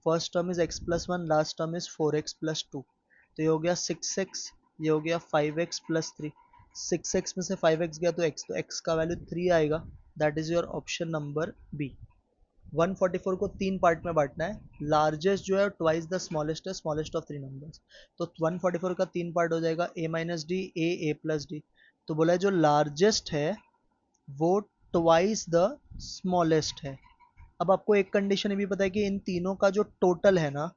first term is x plus 1, last term is 4x plus 2, तो ये हो गया 6x, ये हो गया 5x प्लस 3, 6x में से 5x गया तो x, तो x का वैल्यू 3 आएगा, that is your option number B. 144 को 3 पार्ट में बांटना है, लार्जेस्ट जो है ट्वाइस द स्मॉलेस्ट है, स्मॉलेस्ट ऑफ 3 नंबर्स, तो 144 का 3 पार्ट हो जाएगा a minus D, A plus D, तो बोला है जो लार्जेस्ट है वो ट्वाइस द स्मॉलेस्ट है। अब आपको एक कंडीशन ये भी पता है कि इन तीनों का जो टोटल है ना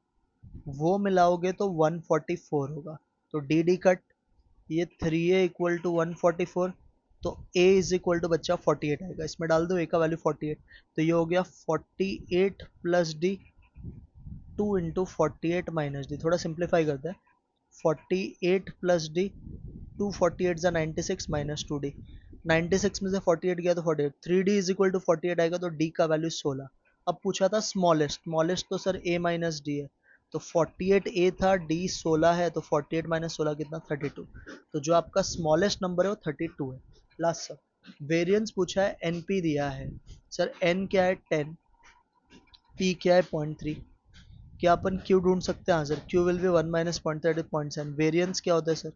वो मिलाओगे तो 144 होगा, तो डी डी कट, ये 3a इक्वल टू 144, तो a इज इक्वल टू बच्चा 48 आएगा, इसमें डाल दो a का वैल्यू 48, तो ये हो गया 48 plus D, 2 into 48 minus D, थोड़ा सिंप्लीफाई करते हैं, 48 प्लस डी, 2 48 जा 96 माइनस 2d, 96 में से 48 गया तो 48, 3d इज इक्वल टू 48 आएगा, तो d का वैल्यू 16। अब पूछा था स्मॉलेस्ट, स्मॉलेस्ट तो सर a माइनस डी है, तो 48 a था, d 16 है, तो 48 माइनस 16 कितना 32, तो जो आपका स्मॉलेस्ट नंबर है वो 32 है। लास्ट सर वेरिएंस पूछा है, np दिया है, सर n क्या है 10, p क्या है 0.3, क्या अपन q ढूंढ सकते हैं, हाँ sir q will be 1 minus 0.3 0.7, variance क्या होता है सर,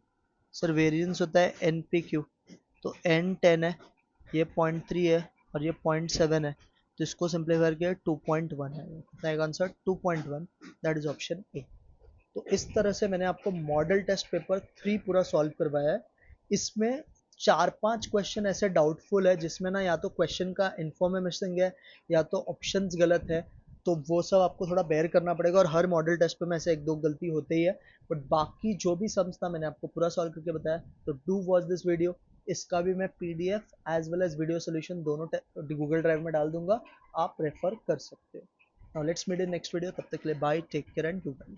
सर वेरिएंस होता है एन पी क्यू, तो n 10 है, ये 0.3 है और ये 0.7 है, तो इसको सिंप्लीफाई करके 2.1 है, कितना आएगा आंसर 2.1, दैट इज ऑप्शन ए। तो इस तरह से मैंने आपको मॉडल टेस्ट पेपर 3 पूरा सॉल्व करवाया है। इसमें 4-5 क्वेश्चन ऐसे डाउटफुल है जिसमें ना या तो क्वेश्चन का इन्फॉर्मेशन है या तो ऑप्शंस गलत है, तो वो सब आपको थोड़ा बेयर करना पड़ेगा, और हर मॉडल टेस्ट पे में ऐसे 1-2 गलती होते ही है, बट बाकी जो भी सम्स था मैंने आपको पूरा सॉल्व करके बताया, तो डू वॉच दिस वीडियो। इसका भी मैं PDF as well as video solution दोनों गूगल ड्राइव में डाल दूंगा, आप रेफर कर सकते हो। Now let's meet in next video, तब तक के लिए bye, take care and do well.